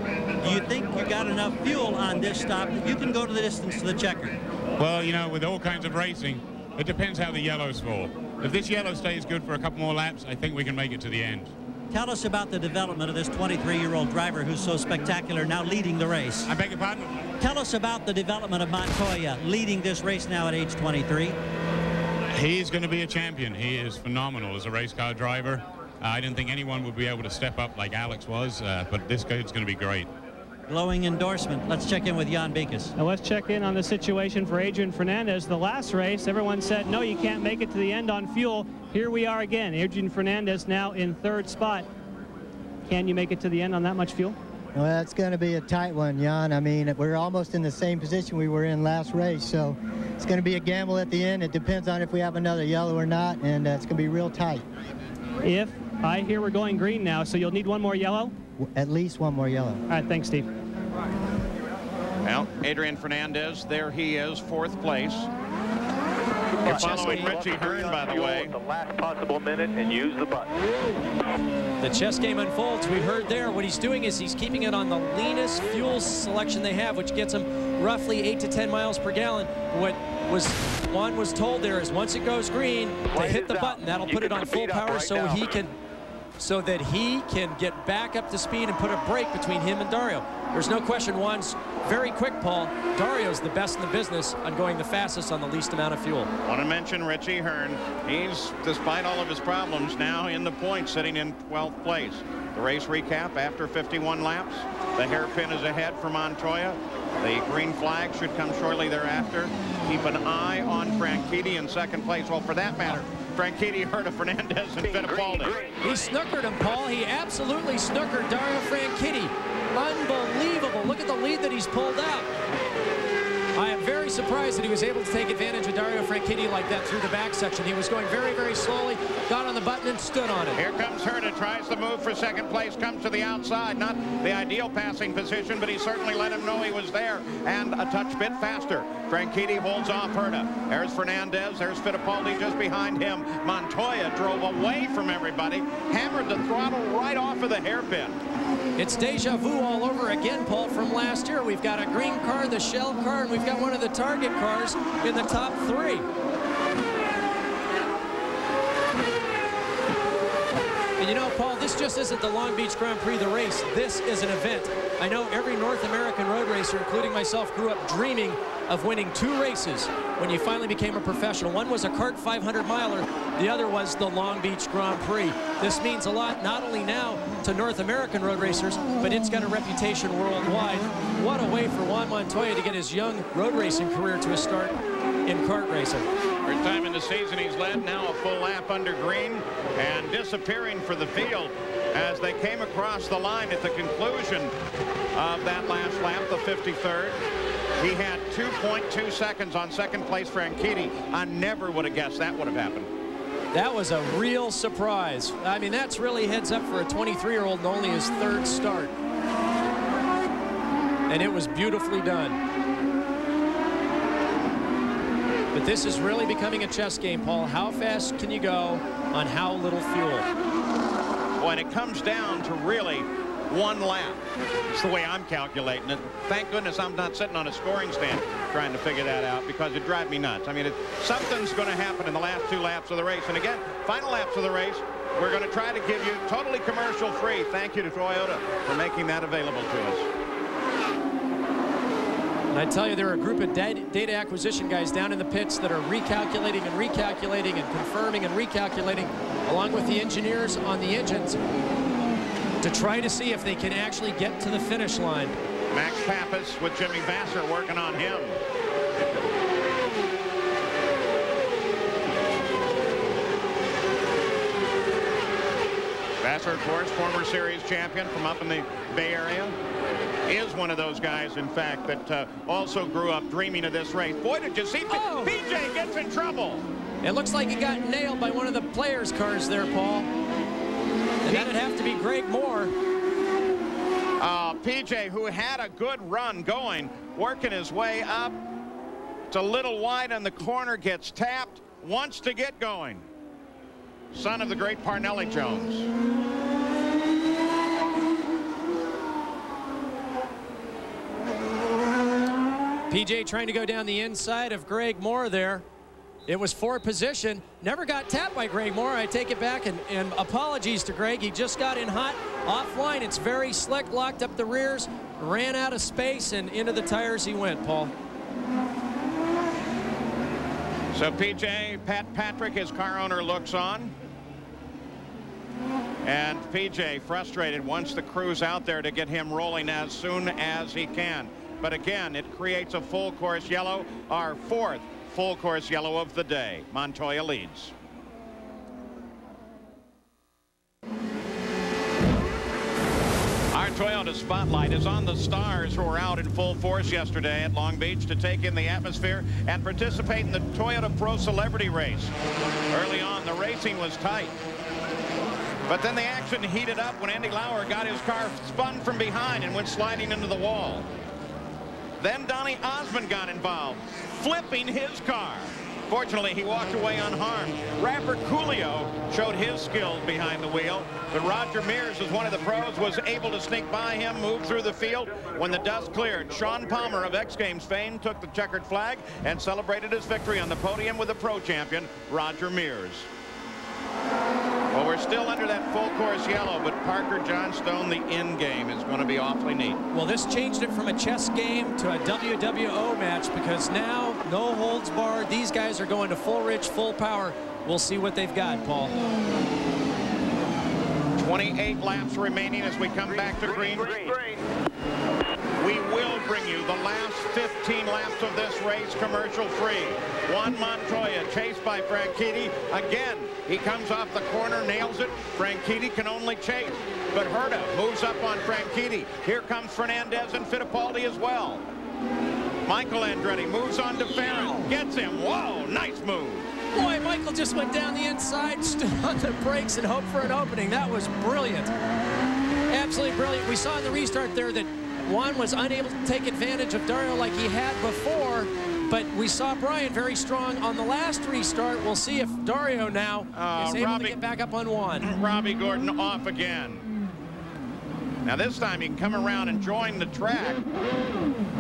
do you think you got enough fuel on this stop that you can go to the distance to the checker? Well, you know, with all kinds of racing, it depends how the yellows fall. If this yellow stays good for a couple more laps, I think we can make it to the end. Tell us about the development of this 23-year-old driver who's so spectacular, now leading the race. I beg your pardon? Tell us about the development of Montoya leading this race now at age 23. He's going to be a champion. He is phenomenal as a race car driver. I didn't think anyone would be able to step up like Alex was, but this kid's going to be great. Glowing endorsement. Let's check in with Jan Beekes. Now let's check in on the situation for Adrian Fernandez. The last race, everyone said, no, you can't make it to the end on fuel. Here we are again. Adrian Fernandez now in third spot. Can you make it to the end on that much fuel? Well, it's going to be a tight one, Jan. I mean, we're almost in the same position we were in last race, so it's going to be a gamble at the end. It depends on if we have another yellow or not, and it's going to be real tight. If I hear we're going green now, so you'll need one more yellow? At least one more yellow. All right, thanks, Steve. Well, Adrian Fernandez, there he is, fourth place. You're following Richie Hearn, by the way. At the last possible minute and use the button. The chess game unfolds. We heard there what he's doing is he's keeping it on the leanest fuel selection they have, which gets him roughly 8 to 10 miles per gallon. What Juan was told there is once it goes green, they hit the button. That'll put it on full power so that he can get back up to speed and put a break between him and Dario. There's no question Juan's very quick, Paul. Dario's the best in the business on going the fastest on the least amount of fuel. Want to mention Richie Hearn. He's, despite all of his problems, now in the points, sitting in 12th place. The race recap after 51 laps. The hairpin is ahead for Montoya. The green flag should come shortly thereafter. Keep an eye on Franchitti in second place. Well, for that matter, Franchitti hurt of Fernandez and Fittipaldi. He snookered him, Paul. He absolutely snookered Dario Franchitti. Unbelievable. Look at the lead that he's pulled out. I am very surprised that he was able to take advantage of Dario Franchitti like that through the back section. He was going very, very slowly, got on the button and stood on it. Here comes Herta, tries to move for second place, comes to the outside. Not the ideal passing position, but he certainly let him know he was there and a touch bit faster. Franchitti holds off Herta. There's Fernandez, there's Fittipaldi just behind him. Montoya drove away from everybody, hammered the throttle right off of the hairpin. It's deja vu all over again, Paul, from last year. We've got a green car, the Shell car, and we've got one of the Target cars in the top three. And you know, Paul, this just isn't the Long Beach Grand Prix, the race. This is an event. I know every North American road racer, including myself, grew up dreaming of winning 2 races when you finally became a professional. One was a kart 500-miler. The other was the Long Beach Grand Prix. This means a lot not only now to North American road racers, but it's got a reputation worldwide. What a way for Juan Montoya to get his young road racing career to a start in kart racing. First time in the season he's led, now a full lap under green and disappearing for the field as they came across the line at the conclusion of that last lap, the 53rd. He had 2.2 seconds on second place Franchitti. I never would have guessed that would have happened. That was a real surprise. I mean, that's really heads up for a 23-year-old and only his 3rd start. And it was beautifully done. But this is really becoming a chess game, Paul. How fast can you go on how little fuel? When it comes down to really 1 lap, it's the way I'm calculating it. Thank goodness I'm not sitting on a scoring stand trying to figure that out, because it drives me nuts. I mean, something's going to happen in the last 2 laps of the race. And again, final laps of the race, we're going to try to give you totally commercial free. Thank you to Toyota for making that available to us. And I tell you, there are a group of data acquisition guys down in the pits that are recalculating and recalculating and confirming and recalculating, along with the engineers on the engines, to try to see if they can actually get to the finish line. Max Pappas with Jimmy Vasser working on him. Vassar, of course, former series champion from up in the Bay Area, is one of those guys, in fact, that also grew up dreaming of this race. Boy, did you see PJ gets in trouble. It looks like he got nailed by one of the players' cars there, Paul. And that'd have to be Greg Moore. PJ, who had a good run going, working his way up. It's a little wide on the corner, gets tapped, wants to get going. Son of the great Parnelli Jones. PJ trying to go down the inside of Greg Moore there. It was for position. Never got tapped by Greg Moore. I take it back, and apologies to Greg. He just got in hot. Offline, it's very slick, locked up the rears, ran out of space, and into the tires he went, Paul. So PJ, Pat Patrick, his car owner, looks on. And PJ, frustrated, wants the crews out there to get him rolling as soon as he can. But again, it creates a full course yellow, our fourth full course yellow of the day. Montoya leads. Our Toyota spotlight is on the stars who were out in full force yesterday at Long Beach to take in the atmosphere and participate in the Toyota Pro Celebrity Race. Early on, the racing was tight. But then the action heated up when Andy Lauer got his car spun from behind and went sliding into the wall. Then Donny Osmond got involved, flipping his car. Fortunately, he walked away unharmed. Rapper Coolio showed his skills behind the wheel, but Roger Mears, as one of the pros, was able to sneak by him, move through the field. When the dust cleared, Sean Palmer of X Games fame took the checkered flag and celebrated his victory on the podium with the pro champion, Roger Mears. Well, we're still under that full course yellow, but Parker Johnstone, the end game, is going to be awfully neat. Well, this changed it from a chess game to a WWO match, because now no holds barred. These guys are going to full rich, full power. We'll see what they've got, Paul. 28 laps remaining as we come back to green. We will bring you the last 15 laps of this race commercial-free. Juan Montoya chased by Franchitti. Again, he comes off the corner, nails it. Franchitti can only chase. But Herta moves up on Franchitti. Here comes Fernandez and Fittipaldi as well. Michael Andretti moves on to Farron. Gets him. Whoa, nice move. Boy, Michael just went down the inside, stood on the brakes, and hoped for an opening. That was brilliant. Absolutely brilliant. We saw in the restart there that Juan was unable to take advantage of Dario like he had before, but we saw Brian very strong on the last restart. We'll see if Dario now is able to get back up on Juan. Robbie Gordon off again. Now this time he can come around and join the track.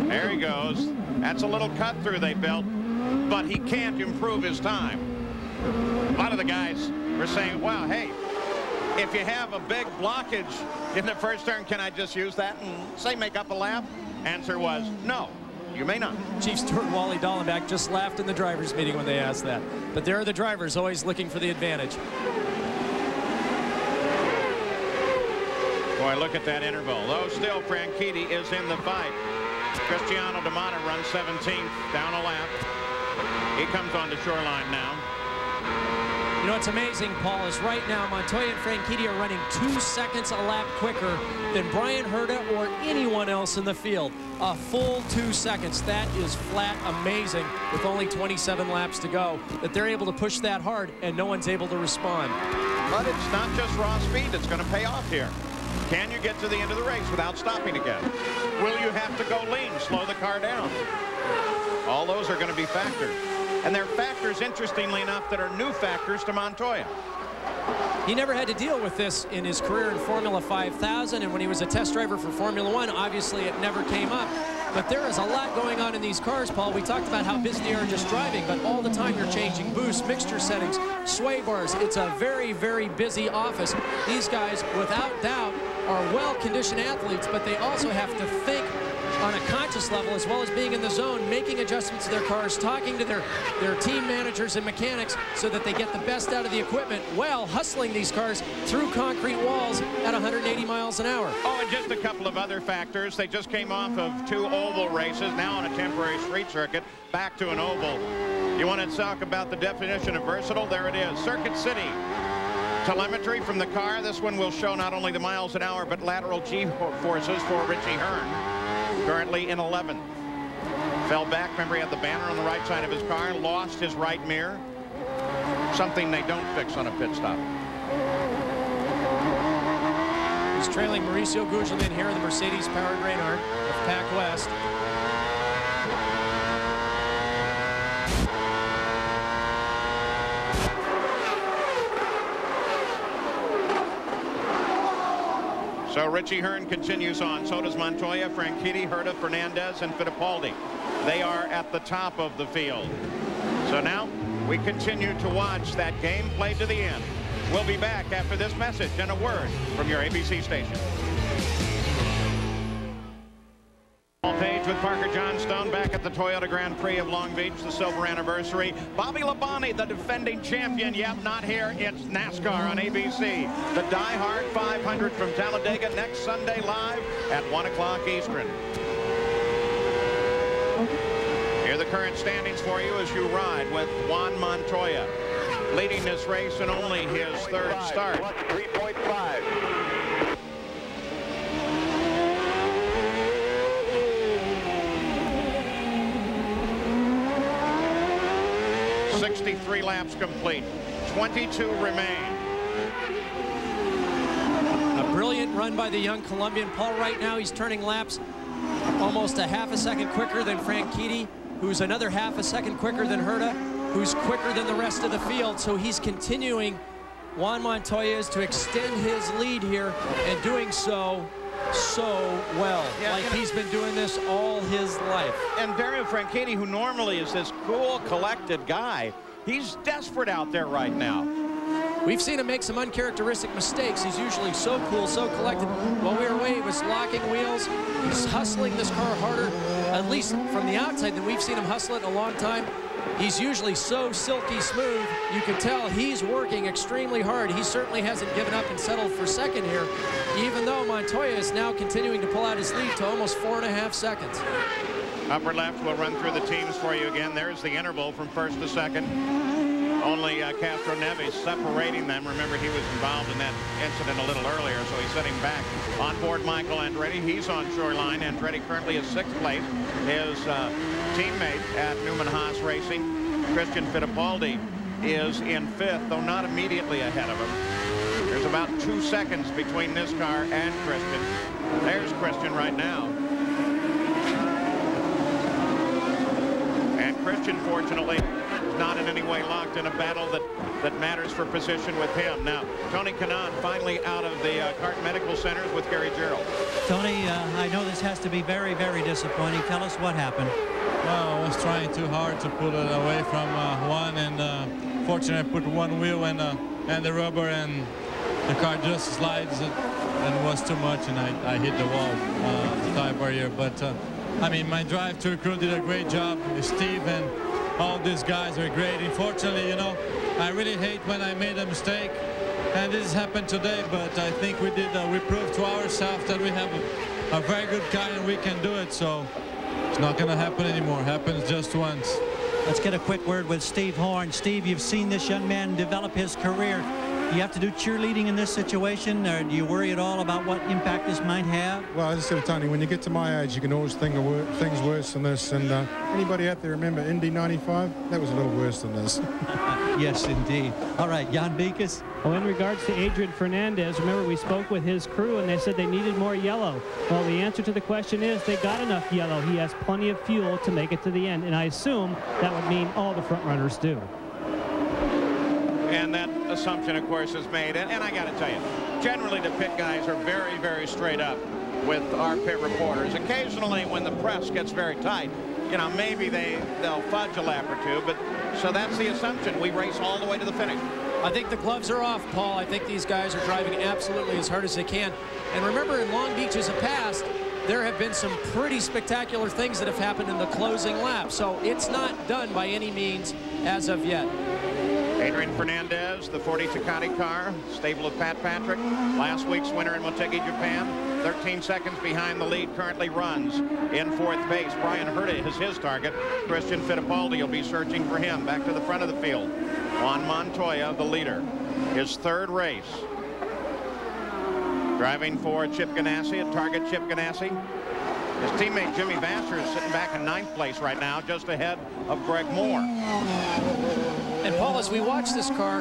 There he goes. That's a little cut through they built, but he can't improve his time. A lot of the guys were saying, wow, hey, if you have a big blockage in the first turn, can I just use that and say make up a lap? Answer was no, you may not. Chief Steward Wally Dallenbach just laughed in the drivers' meeting when they asked that. But there are the drivers always looking for the advantage. Boy, look at that interval. Though still Franchitti is in the fight. Cristiano D'Amata runs 17th, down a lap. He comes on the shoreline now. You know what's amazing, Paul, is right now Montoya and Franchitti are running 2 seconds a lap quicker than Brian Herta or anyone else in the field. A full 2 seconds. That is flat amazing with only 27 laps to go, that they're able to push that hard and no one's able to respond. But it's not just raw speed that's going to pay off here. Can you get to the end of the race without stopping again? Will you have to go lean, slow the car down? All those are going to be factors. And they're factors, interestingly enough, that are new factors to Montoya. He never had to deal with this in his career in Formula 5000, and when he was a test driver for Formula 1, obviously it never came up. But there is a lot going on in these cars, Paul. We talked about how busy they are just driving, but all the time you're changing boost, mixture settings, sway bars. It's a very, very busy office. These guys, without doubt, are well-conditioned athletes, but they also have to think on a conscious level, as well as being in the zone, making adjustments to their cars, talking to their team managers and mechanics so that they get the best out of the equipment while hustling these cars through concrete walls at 180 miles an hour. Oh, and just a couple of other factors. They just came off of 2 oval races, now on a temporary street circuit, back to an oval. You want to talk about the definition of versatile? There it is. Circuit City. Telemetry from the car. This one will show not only the miles an hour, but lateral G-forces for Richie Hearn. Currently in 11th. Fell back. Remember, he had the banner on the right side of his car. Lost his right mirror. Something they don't fix on a pit stop. He's trailing Mauricio Gugelmin here in the Mercedes-powered Reynard of Pac West. So Richie Hearn continues on. So does Montoya, Franchitti, Herta, Fernandez, and Fittipaldi. They are at the top of the field. So now we continue to watch that game played to the end. We'll be back after this message and a word from your ABC station. Page with Parker Johnstone back at the Toyota Grand Prix of Long Beach, the silver anniversary. Bobby Labonte, the defending champion. Yep, not here. It's NASCAR on ABC. The Die Hard 500 from Talladega next Sunday live at 1 o'clock Eastern. Here are the current standings for you as you ride with Juan Montoya leading this race in only his third start. 3.5. 63 laps complete. 22 remain. A brilliant run by the young Colombian. Paul, right now he's turning laps almost a half a second quicker than Franchitti, who's another half a second quicker than Herta, who's quicker than the rest of the field. So he's continuing, Juan Montoya, is to extend his lead here, and doing so well. Yeah, like he's been doing this all his life. And Dario Franchitti, who normally is this cool, collected guy, he's desperate out there right now. We've seen him make some uncharacteristic mistakes. He's usually so cool, so collected. While we were away, he was locking wheels. He's hustling this car harder, at least from the outside, than we've seen him hustle it in a long time. He's usually so silky smooth. You can tell he's working extremely hard. He certainly hasn't given up and settled for second here, even though Montoya is now continuing to pull out his lead to almost 4.5 seconds. Upper left, we'll run through the teams for you again. There's the interval from first to second. Only Castro Neves separating them. Remember, he was involved in that incident a little earlier, so he's sitting back. On board Michael Andretti. He's on shoreline. Andretti currently is 6th place. His teammate at Newman Haas Racing, Christian Fittipaldi, is in 5th, though not immediately ahead of him. There's about 2 seconds between this car and Christian. There's Christian right now. And Christian, fortunately, not in any way locked in a battle that matters for position with him. Now, Tony Kanaan finally out of the CART Medical Centers with Gary Gerould. Tony, I know this has to be very, very disappointing. Tell us what happened. Well, I was trying too hard to pull it away from Juan, and fortunately I put one wheel and the rubber, and the car just slides, and it was too much, and I hit the wall, the tire barrier. But I mean, my drive-through crew did a great job. Steve and all these guys are great. Unfortunately, you know, I really hate when I made a mistake, and this happened today, but I think we proved to ourselves that we have a very good car and we can do it, so it's not going to happen anymore. It happens just once. Let's get a quick word with Steve Horn. Steve, you've seen this young man develop his career. Do you have to do cheerleading in this situation, or do you worry at all about what impact this might have? Well, as I said, Tony, when you get to my age, you can always think of things worse than this. And anybody out there remember Indy 95? That was a little worse than this. Yes, indeed. All right, Jan Beekes. Well, in regards to Adrian Fernandez, remember we spoke with his crew and they said they needed more yellow. Well, the answer to the question is they got enough yellow. He has plenty of fuel to make it to the end, and I assume that would mean all the front runners do. And that assumption, of course, is made. And I got to tell you, generally the pit guys are very, very straight up with our pit reporters. Occasionally, when the press gets very tight, you know, maybe they'll fudge a lap or two. But so that's the assumption. We race all the way to the finish. I think the gloves are off, Paul. I think these guys are driving absolutely as hard as they can. And remember, in Long Beach as a past, there have been some pretty spectacular things that have happened in the closing lap. So it's not done by any means as of yet. Adrian Fernandez, the 40 Ducati car, stable of Pat Patrick, last week's winner in Motegi, Japan, 13 seconds behind the lead, currently runs in 4th base. Brian Herta is his target. Christian Fittipaldi will be searching for him back to the front of the field. Juan Montoya, the leader. his third race. Driving for Chip Ganassi at Target Chip Ganassi. His teammate Jimmy Vasser is sitting back in 9th place right now, just ahead of Greg Moore. And Paul, as we watch this car,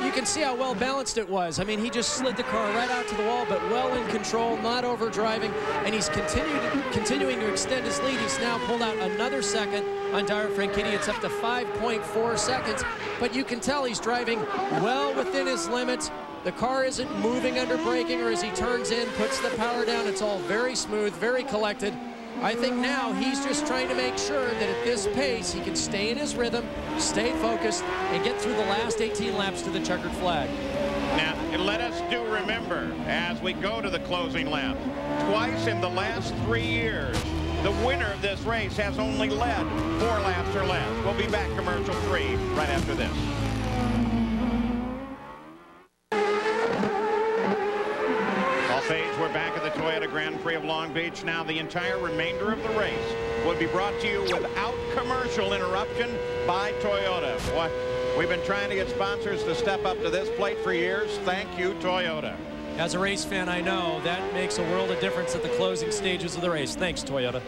you can see how well balanced it was. I mean, he just slid the car right out to the wall, but well in control, not over driving, and he's continuing to extend his lead. He's now pulled out another second on Dario Franchitti. It's up to 5.4 seconds, but you can tell he's driving well within his limits. The car isn't moving under braking, or as he turns in, puts the power down. It's all very smooth, very collected. I think now he's just trying to make sure that at this pace he can stay in his rhythm, stay focused, and get through the last 18 laps to the checkered flag. Now, let us do remember, as we go to the closing lap, twice in the last 3 years, the winner of this race has only led 4 laps or less. We'll be back, commercial 3, right after this. We're back at the Toyota Grand Prix of Long Beach. Now the entire remainder of the race will be brought to you without commercial interruption by Toyota. Boy, we've been trying to get sponsors to step up to this plate for years. Thank you, Toyota. As a race fan, I know that makes a world of difference at the closing stages of the race. Thanks, Toyota.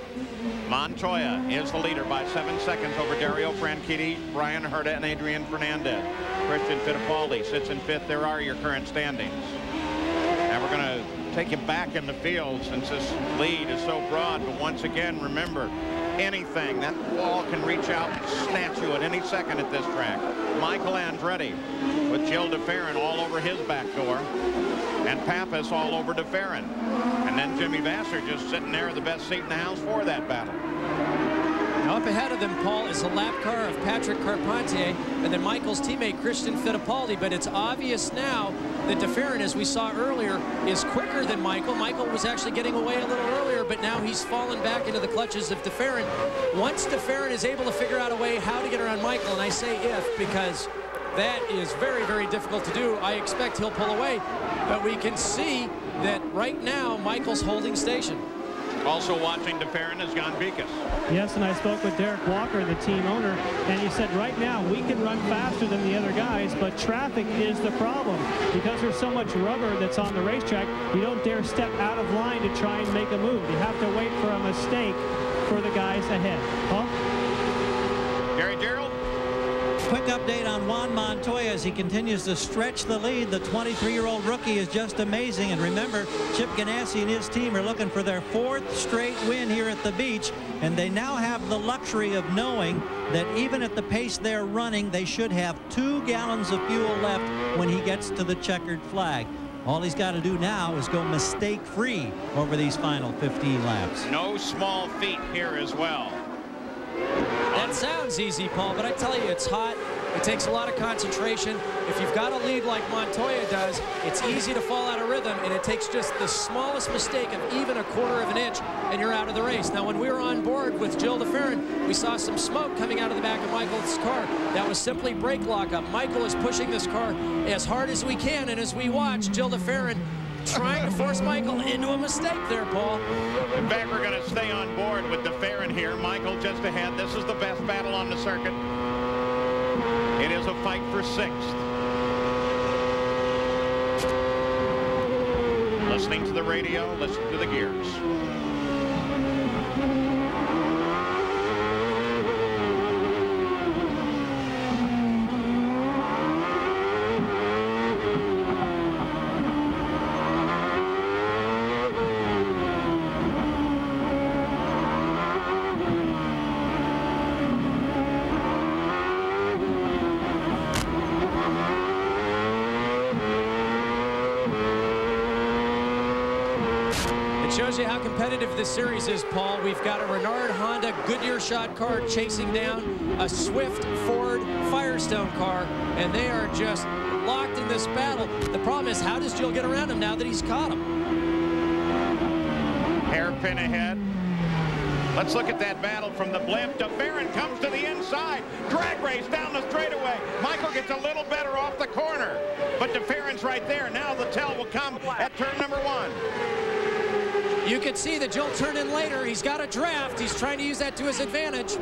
Montoya is the leader by 7 seconds over Dario Franchitti, Brian Herta, and Adrian Fernandez. Christian Fittipaldi sits in 5th. There are your current standings. And we're going to take you back in the field since this lead is so broad. But once again, remember, anything, that wall can reach out and snatch you at any second at this track. Michael Andretti with Gilles de Ferran all over his back door, and Pappas all over de Ferran. And then Jimmy Vasser just sitting there in the best seat in the house for that battle. Now up ahead of them, Paul, is the lap car of Patrick Carpentier and then Michael's teammate Christian Fittipaldi. But it's obvious now that de Ferran, as we saw earlier, is quicker than Michael. Michael was actually getting away a little earlier, but now he's fallen back into the clutches of de Ferran. Once de Ferran is able to figure out a way how to get around Michael, and I say if because that is very, very difficult to do, I expect he'll pull away. But we can see that right now Michael's holding station. Also watching de Ferran is Jan Vikas. Yes, and I spoke with Derek Walker, the team owner, and he said right now we can run faster than the other guys, but traffic is the problem. Because there's so much rubber that's on the racetrack, you don't dare step out of line to try and make a move. You have to wait for a mistake for the guys ahead. Paul? Gary Gerould? Quick update on Juan Montoya as he continues to stretch the lead. The 23-year-old rookie is just amazing. And remember, Chip Ganassi and his team are looking for their 4th straight win here at the beach. And they now have the luxury of knowing that even at the pace they're running, they should have 2 gallons of fuel left when he gets to the checkered flag. All he's got to do now is go mistake-free over these final 15 laps. No small feat here as well. That sounds easy, Paul, but I tell you, it's hot. It takes a lot of concentration. If you've got a lead like Montoya does, it's easy to fall out of rhythm, and it takes just the smallest mistake of even a 1/4 of an inch, and you're out of the race. Now, when we were on board with Gilles de Ferran, we saw some smoke coming out of the back of Michael's car. That was simply brake lockup. Michael is pushing this car as hard as we can, and as we watch, Gilles de Ferran trying to force Michael into a mistake there, Paul. In fact, we're going to stay on board with de Ferran here. Michael just ahead. This is the best battle on the circuit. It is a fight for 6th. Listening to the radio, listen to the gears. Shows you how competitive this series is, Paul. We've got a Renard Honda Goodyear shot car chasing down a Swift Ford Firestone car, and they are just locked in this battle. The problem is, how does Gilles get around him now that he's caught him? Hairpin ahead. Let's look at that battle from the blimp. De Ferran comes to the inside. Drag race down the straightaway. Michael gets a little better off the corner, but De Ferran's right there. Now the tell will come at turn number 1. You can see that Gilles turned in later. He's got a draft. He's trying to use that to his advantage.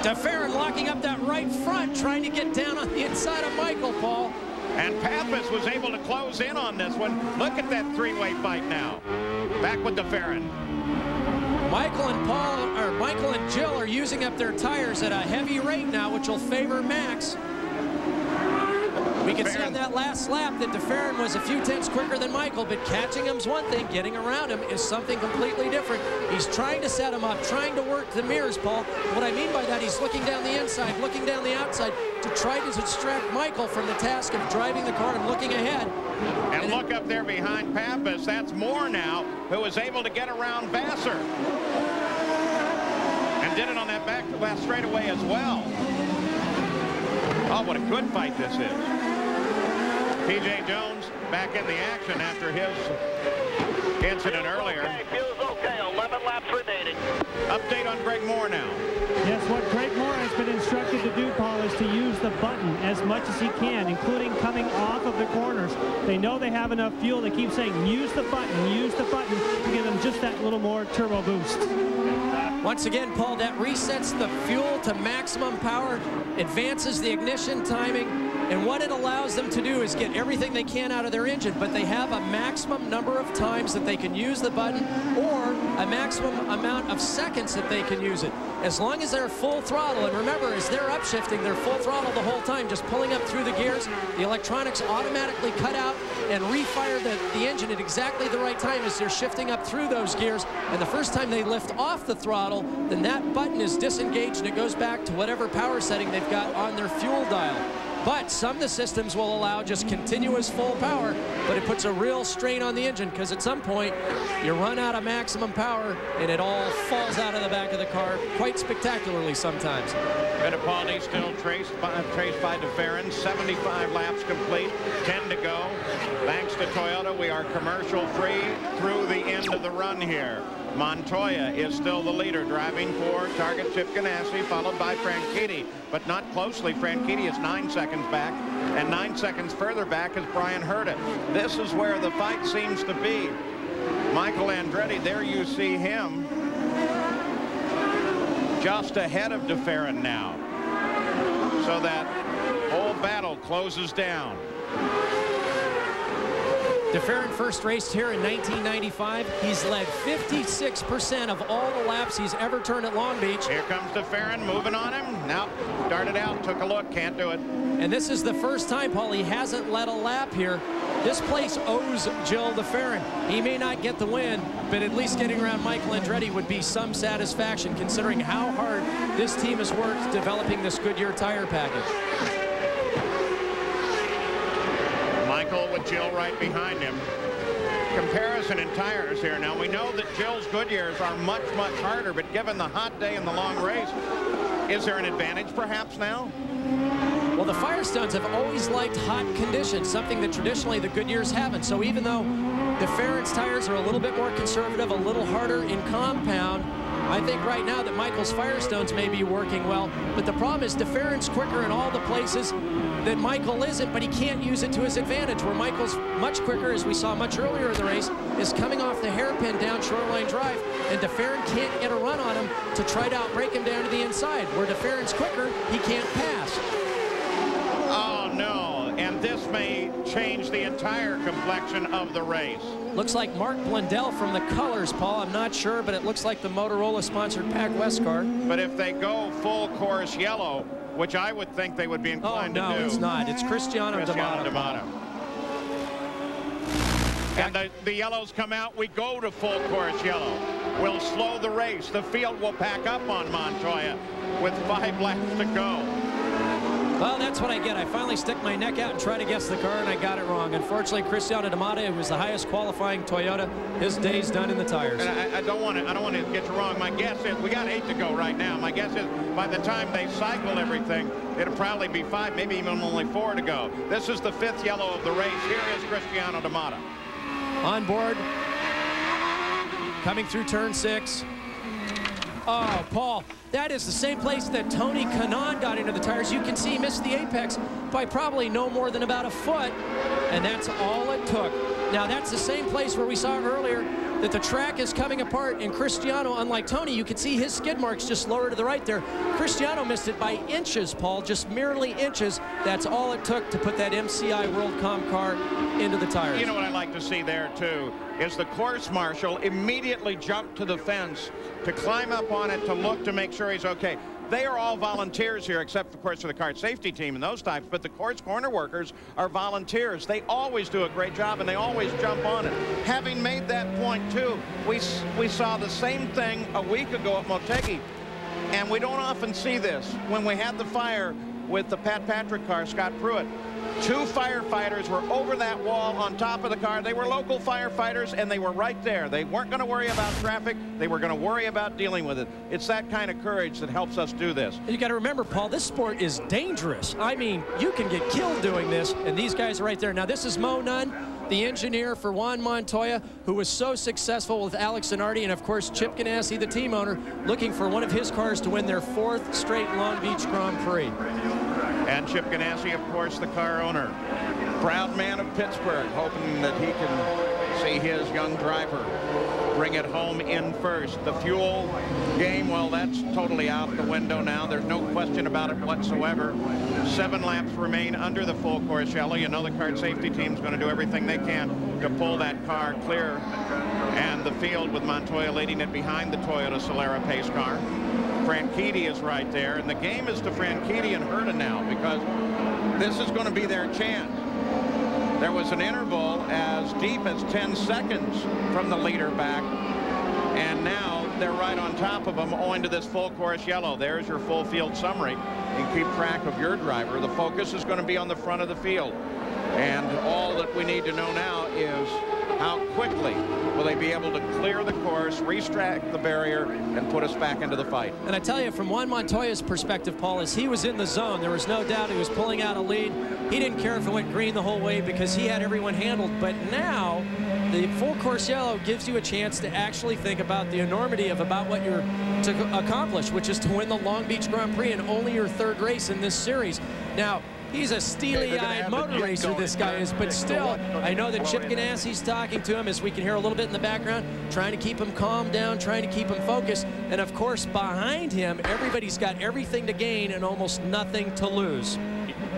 DeFerrin locking up that right front, trying to get down on the inside of Michael, Paul. And Pappas was able to close in on this one. Look at that three-way fight now. Back with DeFerrin. Michael and Jill are using up their tires at a heavy rate now, which will favor Max. We can see on that last lap that DeFerrin was a few tenths quicker than Michael, but catching him's one thing, getting around him is something completely different. He's trying to set him up, trying to work the mirrors, Paul. What I mean by that, he's looking down the inside, looking down the outside to try to distract Michael from the task of driving the car and looking ahead. And look up there behind Pappas, that's Moore now, who was able to get around Vassar. And did it on that back straightaway as well. Oh, what a good fight this is. P.J. Jones back in the action after his incident earlier. Okay, feels okay. 11 laps remaining. Update on Greg Moore now. Yes, what Greg Moore has been instructed to do, Paul, is to use the button as much as he can, including coming off of the corners. They know they have enough fuel. They keep saying, use the button to give them just that little more turbo boost. Once again, Paul, that resets the fuel to maximum power, advances the ignition timing, and what it allows them to do is get everything they can out of their engine, but they have a maximum number of times that they can use the button or a maximum amount of seconds that they can use it. As long as they're full throttle, and remember, as they're upshifting, they're full throttle the whole time, just pulling up through the gears. The electronics automatically cut out and refire the engine at exactly the right time as they're shifting up through those gears. And the first time they lift off the throttle, then that button is disengaged and it goes back to whatever power setting they've got on their fuel dial. But some of the systems will allow just continuous full power, but it puts a real strain on the engine because at some point you run out of maximum power and it all falls out of the back of the car quite spectacularly sometimes. Fittipaldi still traced by DeFerrin. 75 laps complete, 10 to go. Thanks to Toyota, we are commercial free through the end of the run here. Montoya is still the leader, driving for Target Chip Ganassi, followed by Franchitti, but not closely. Franchitti is 9 seconds back, and 9 seconds further back is Brian Herta. This is where the fight seems to be. Michael Andretti, there you see him, just ahead of DeFerrin now. So that whole battle closes down. DeFerrin first raced here in 1995. He's led 56% of all the laps he's ever turned at Long Beach. Here comes DeFerrin, moving on him. Now, started out, took a look, can't do it. And this is the first time, Paul, he hasn't led a lap here. This place owes Jill DeFerrin. He may not get the win, but at least getting around Michael Andretti would be some satisfaction considering how hard this team has worked developing this Goodyear tire package. Michael with Jill right behind him. Comparison in tires here. Now we know that Jill's Goodyears are much, much harder, but given the hot day and the long race, is there an advantage perhaps now? Well, the Firestones have always liked hot conditions, something that traditionally the Goodyears haven't. So even though DeFerrin's tires are a little bit more conservative, a little harder in compound, I think right now that Michael's Firestones may be working well, but the problem is DeFerrin's quicker in all the places that Michael isn't, but he can't use it to his advantage, where Michael's much quicker, as we saw much earlier in the race, is coming off the hairpin down Shoreline Drive, and DeFerrin can't get a run on him to try to outbrake him down to the inside. Where DeFerrin's quicker, he can't pass. Oh, no, and this may change the entire complexion of the race. Looks like Mark Blundell from the colors, Paul. I'm not sure, but it looks like the Motorola-sponsored Pac West car. But if they go full course yellow, which I would think they would be inclined to do. Oh, no, it's not. It's Cristiano D'Amato. And the yellows come out. We go to full course yellow. We'll slow the race. The field will pack up on Montoya with 5 laps to go. Well, that's what I get. I finally stick my neck out and try to guess the car, and I got it wrong. Unfortunately, Cristiano D'Amato, who was the highest qualifying Toyota, his day's done in the tires. And I don't want to get you wrong. My guess is we got 8 to go right now. My guess is by the time they cycle everything, it'll probably be 5, maybe even only 4 to go. This is the 5th yellow of the race. Here is Cristiano D'Amato. On board, coming through turn 6. Oh, Paul, that is the same place that Tony Kanaan got into the tires. You can see he missed the apex by probably no more than about a foot, and that's all it took. Now, that's the same place where we saw earlier that the track is coming apart, and Cristiano, unlike Tony, you can see his skid marks just lower to the right there. Cristiano missed it by inches, Paul, just merely inches. That's all it took to put that MCI WorldCom car into the tires. You know what I like to see there, too, is the course marshal immediately jumped to the fence to climb up on it to look to make sure he's okay. They are all volunteers here, except, of course, for the kart safety team and those types, but the course corner workers are volunteers. They always do a great job, and they always jump on it. Having made that point, too, we saw the same thing a week ago at Motegi, and we don't often see this. When we had the fire with the Pat Patrick car, Scott Pruitt, 2 firefighters were over that wall on top of the car. They were local firefighters, and they were right there. They weren't going to worry about traffic. They were going to worry about dealing with it. It's that kind of courage that helps us do this. You got to remember, Paul, this sport is dangerous. I mean, you can get killed doing this, and these guys are right there. Now, this is Mo Nunn, the engineer for Juan Montoya, who was so successful with Alex Zanardi, and of course Chip Ganassi, the team owner, looking for one of his cars to win their 4th straight Long Beach Grand Prix. And Chip Ganassi, of course, the car owner. Proud man of Pittsburgh, hoping that he can see his young driver bring it home in first. The fuel game, well, that's totally out the window now. There's no question about it whatsoever. 7 laps remain under the full course yellow. You know the kart safety team's going to do everything they can to pull that car clear. And the field with Montoya leading it behind the Toyota Solara pace car. Franchitti is right there, and the game is to Franchitti and Herta now, because this is going to be their chance. There was an interval as deep as 10 seconds from the leader back, and now they're right on top of them owing to this full course yellow. There's your full field summary. You can keep track of your driver. The focus is going to be on the front of the field, and all that we need to know now is how quickly will they be able to clear the course, restrack the barrier, and put us back into the fight. And I tell you, from Juan Montoya's perspective, Paul, as he was in the zone, there was no doubt he was pulling out a lead. He didn't care if it went green the whole way because he had everyone handled. But now, the full course yellow gives you a chance to actually think about the enormity of about what you're to accomplish, which is to win the Long Beach Grand Prix and only your 3rd race in this series. Now, he's a steely-eyed motor racer, this guy is, but still, I know that Chip Ganassi's talking to him, as we can hear a little bit in the background, trying to keep him calm down, trying to keep him focused. And, of course, behind him, everybody's got everything to gain and almost nothing to lose.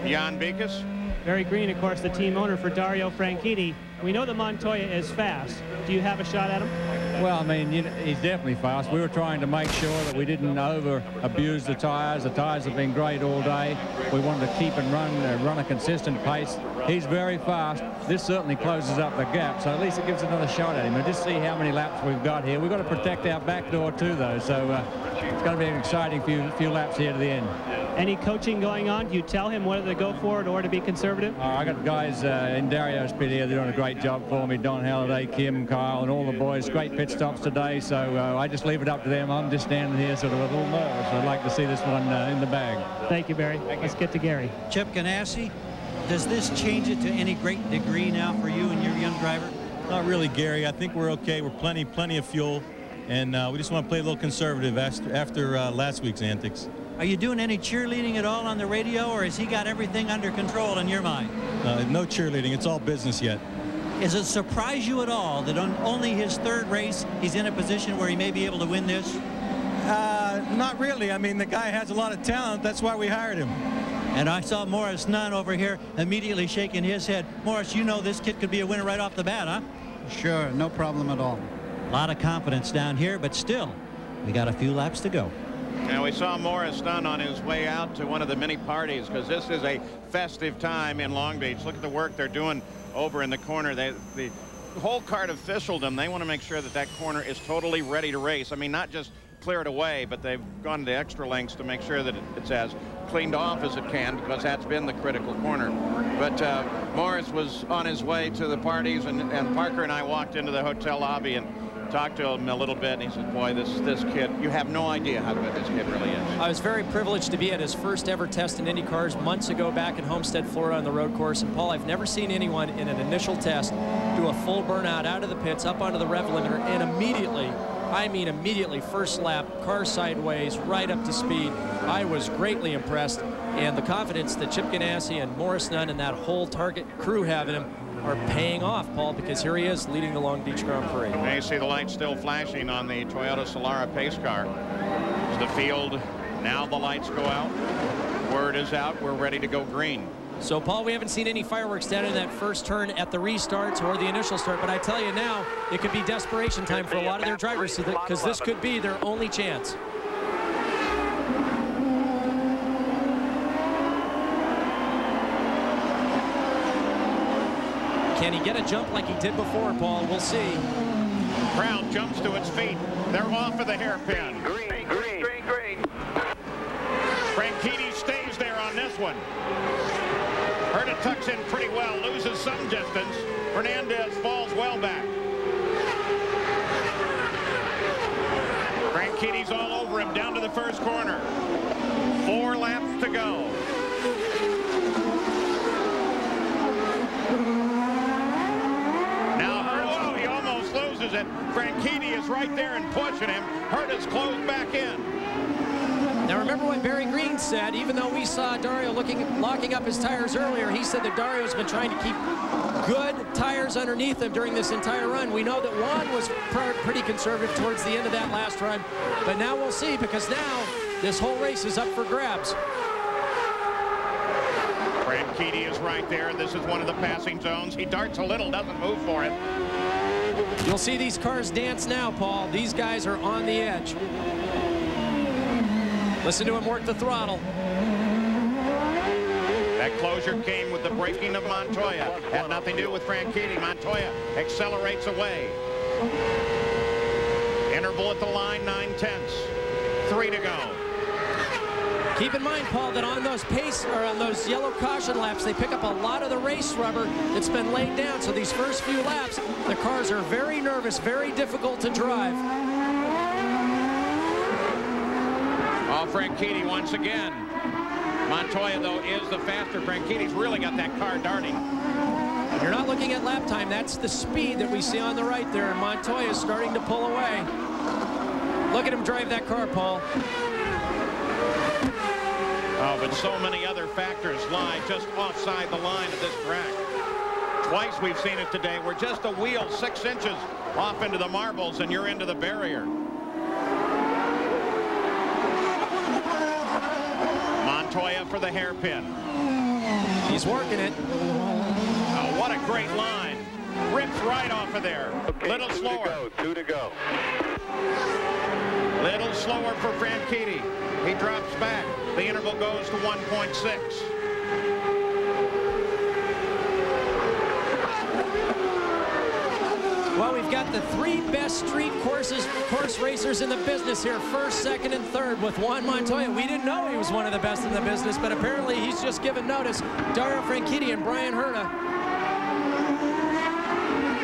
Jan Beekes. Barry Green, of course, the team owner for Dario Franchitti. We know that Montoya is fast. Do you have a shot at him? Well, I mean, he's definitely fast. We were trying to make sure that we didn't over-abuse the tires. The tires have been great all day. We wanted to keep and run a consistent pace. He's very fast. This certainly closes up the gap, so at least it gives another shot at him. And just see how many laps we've got here. We've got to protect our back door too, though, so it's going to be an exciting few laps here to the end. Any coaching going on? Do you tell him whether to go for it or to be conservative? I got guys in Dario's pit here. They're doing a great job for me. Don Halliday, Kim, Kyle, and all the boys. Great pit stops today, so I just leave it up to them. I'm just standing here sort of a little nervous. I'd like to see this one in the bag. Thank you, Barry. Let's get to Gary. Chip Ganassi, does this change it to any great degree now for you and your young driver? Not really, Gary. I think we're okay. We're plenty of fuel, and we just want to play a little conservative after last week's antics. Are you doing any cheerleading at all on the radio, or has he got everything under control in your mind? No cheerleading. It's all business yet. Does it surprise you at all that on only his 3rd race he's in a position where he may be able to win this? Not really. I mean, the guy has a lot of talent. That's why we hired him. And I saw Morris Nunn over here immediately shaking his head. Morris, you know this kid could be a winner right off the bat, huh? Sure, no problem at all. A lot of confidence down here, but still, we got a few laps to go. Now we saw Morris Nunn on his way out to one of the mini parties, because this is a festive time in Long Beach. Look at the work they're doing over in the corner. The whole cart officialdom, they want to make sure that that corner is totally ready to race. I mean, not just clear it away, but they've gone to extra lengths to make sure that it's as cleaned off as it can, because that's been the critical corner. But Morris was on his way to the parties, and Parker and I walked into the hotel lobby and talked to him a little bit, and he said, boy, this kid, you have no idea how good this kid really is. I was very privileged to be at his first ever test in Indy cars months ago back in Homestead, Florida on the road course. And Paul, I've never seen anyone in an initial test do a full burnout out of the pits, up onto the rev limiter, and immediately, I mean immediately, first lap, car sideways, right up to speed. I was greatly impressed, and the confidence that Chip Ganassi and Morris Nunn and that whole Target crew have in him, are paying off, Paul, because here he is leading the Long Beach Grand Prix. You may see the lights still flashing on the Toyota Solara pace car. As the field, now the lights go out. Word is out, we're ready to go green. So, Paul, we haven't seen any fireworks down in that first turn at the restarts or the initial start, but I tell you now, it could be desperation time for a lot of their drivers because this could be their only chance. Can he get a jump like he did before, Paul? We'll see. Crowd jumps to its feet. They're off of the hairpin. Green. Franchitti stays there on this one. Herta tucks in pretty well, loses some distance. Fernandez falls well back. Franchitti's all over him down to the first corner. 4 laps to go. Now Herta, he almost loses it. Franchitti is right there and pushing him. Herta's closed back in. Now remember what Barry Green said, even though we saw Dario locking up his tires earlier, he said that Dario's been trying to keep good tires underneath him during this entire run. We know that Juan was pretty conservative towards the end of that last run, but now we'll see, because now this whole race is up for grabs. Franchitti is right there. This is one of the passing zones. He darts a little, doesn't move for it. You'll see these cars dance now, Paul. These guys are on the edge. Listen to him work the throttle. That closure came with the braking of Montoya. Had nothing to do with Franchitti. Montoya accelerates away. Interval at the line, 9/10. 3 to go. Keep in mind, Paul, that on those on those yellow caution laps, they pick up a lot of the race rubber that's been laid down. So these first few laps, the cars are very nervous, very difficult to drive. Oh, Franchitti once again. Montoya, though, is the faster. Franchitti's really got that car darting. You're not looking at lap time. That's the speed that we see on the right there. And Montoya is starting to pull away. Look at him drive that car, Paul. Oh, but so many other factors lie just offside the line of this track. Twice we've seen it today. We're just a wheel 6 inches off into the marbles, and you're into the barrier. Montoya for the hairpin. He's working it. Oh, what a great line. Rips right off of there. Okay, little slower. 2 to go. Little slower for Franchitti. He drops back. The interval goes to 1.6. Well, we've got the 3 best street course racers in the business here, first, second, and third, with Juan Montoya. We didn't know he was one of the best in the business, but apparently he's just given notice. Dario Franchitti and Brian Herta.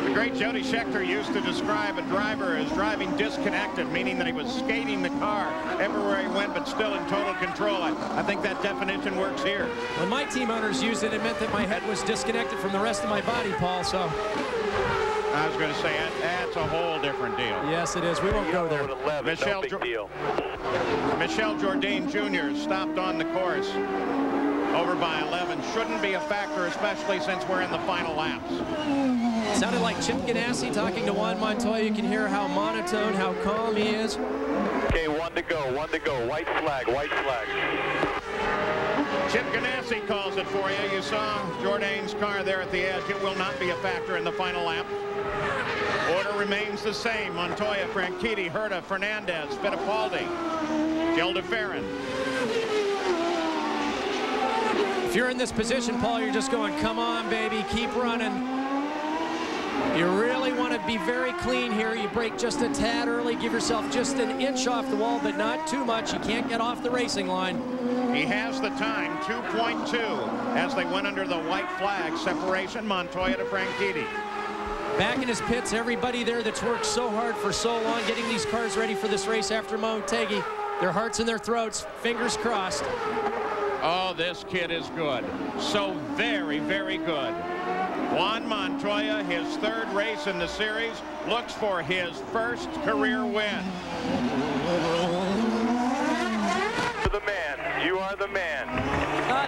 The great Jody Scheckter used to describe a driver as driving disconnected, meaning that he was skating the car everywhere he went, but still in total control. I think that definition works here. When my team owners used it, it meant that my head was disconnected from the rest of my body, Paul, so... I was going to say, that's a whole different deal. Yes, it is. We won't go there. 11, Michel Jourdain Jr. stopped on the course over by 11. Shouldn't be a factor, especially since we're in the final laps. Sounded like Chip Ganassi talking to Juan Montoya. You can hear how monotone, how calm he is. Okay, 1 to go, 1 to go. White flag, white flag. Chip Ganassi calls it for you. You saw Jourdain's car there at the edge. It will not be a factor in the final lap. Order remains the same. Montoya, Franchitti, Herta, Fernandez, Fittipaldi, Gelderferin. If you're in this position, Paul, you're just going, come on, baby, keep running. You really want to be very clean here. You brake just a tad early, give yourself just an inch off the wall, but not too much. You can't get off the racing line. He has the time, 2.2, as they went under the white flag separation, Montoya to Franchitti. Back in his pits, everybody there that's worked so hard for so long getting these cars ready for this race after Motegi, their hearts in their throats, fingers crossed. Oh, this kid is good. So very, very good. Juan Montoya, his 3rd race in the series, looks for his 1st career win. To the man, You are the man.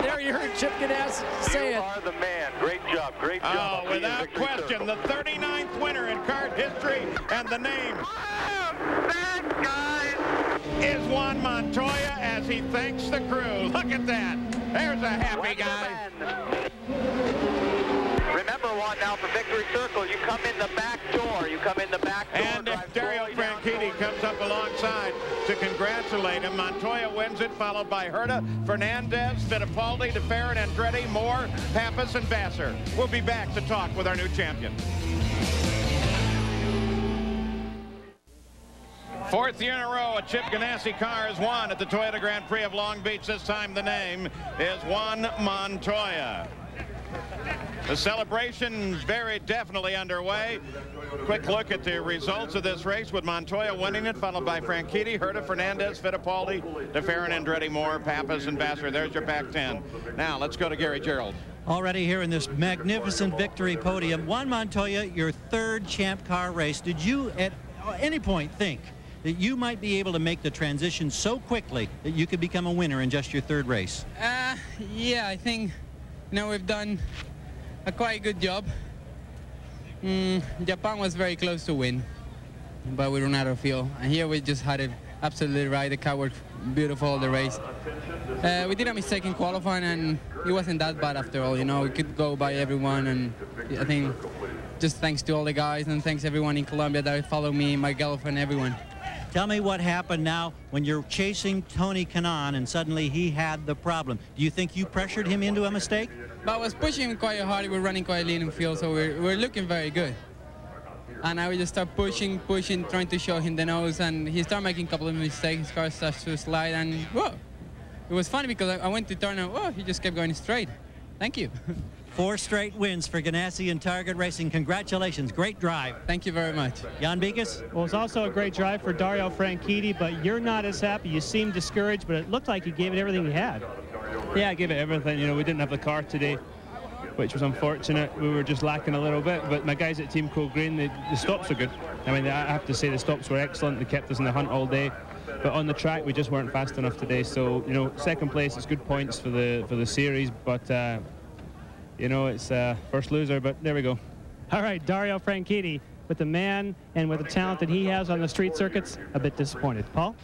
There you heard Chip Ganassi say it. You are the man. Great job. Great job. Oh, without question, the 39th winner in kart history, and the name is Juan Montoya as he thanks the crew. Look at that. There's a happy guy. Remember, Juan, now for Victory Circle, you come in the back door. You come in the back door. And Dario Franchitti comes up alongside to congratulate him. Montoya wins it, followed by Herta, Fernandez, Fittipaldi, DeFerrin, Andretti, Moore, Pappas, and Vassar. We'll be back to talk with our new champion. Fourth year in a row, a Chip Ganassi car has won at the Toyota Grand Prix of Long Beach. This time the name is Juan Montoya. The celebration very definitely underway. Quick look at the results of this race with Montoya winning it, followed by Franchitti, Herta, Fernandez, Fittipaldi, DeFerrin, Andretti, Moore, Pappas, and Vassar. There's your back 10. Now let's go to Gary Gerould. Already here in this magnificent victory podium, Juan Montoya, your third Champ Car race. Did you at any point think that you might be able to make the transition so quickly that you could become a winner in just your third race? Yeah, I think, we've done a quite good job. Japan was very close to win, but we ran out of fuel. And here we just had it absolutely right. The car worked beautiful all the race. We did a mistake in qualifying, and it wasn't that bad after all. We could go by everyone, and I think just thanks to all the guys and thanks everyone in Colombia that followed me, my girlfriend, everyone. Tell me what happened now when you're chasing Tony Kanaan and suddenly he had the problem. Do you think you pressured him into a mistake? But I was pushing him quite hard. We're running quite lean in field, so we're looking very good. And I would just start pushing, trying to show him the nose, and he started making a couple of mistakes. His car starts to slide, and whoa. It was funny because I went to turn and whoa, he just kept going straight. Thank you. 4 straight wins for Ganassi and Target Racing. Congratulations. Great drive. Thank you very much. Jan Bikas? Well, it's also a great drive for Dario Franchitti, but you're not as happy. You seem discouraged, but it looked like he gave it everything he had. Yeah, I gave it everything. We didn't have the car today, which was unfortunate. We were just lacking a little bit, but my guys at Team Cool Green, the stops are good. I mean, I have to say the stops were excellent. They kept us in the hunt all day. But on the track, we just weren't fast enough today. So, second place is good points for the series, but it's first loser, but there we go. All right, Dario Franchitti, with the man and with the talent that he has on the street circuits, a bit disappointed. Paul?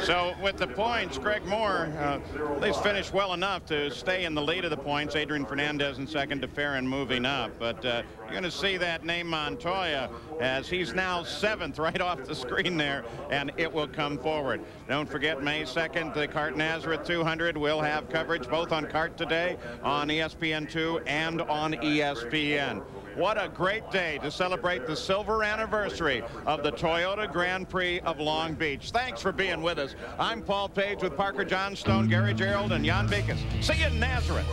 So with the points, Greg Moore at least finished well enough to stay in the lead of the points. Adrian Fernandez in second, DeFerrin moving up. But you're going to see that name Montoya as he's now 7th right off the screen there, and it will come forward. Don't forget May 2nd, the Kart Nazareth 200 will have coverage both on Kart Today, on ESPN2, and on ESPN. What a great day to celebrate the silver anniversary of the Toyota Grand Prix of Long Beach. Thanks for being with us. I'm Paul Page with Parker Johnstone, Gary Gerould, and Jan Bikas. See you in Nazareth.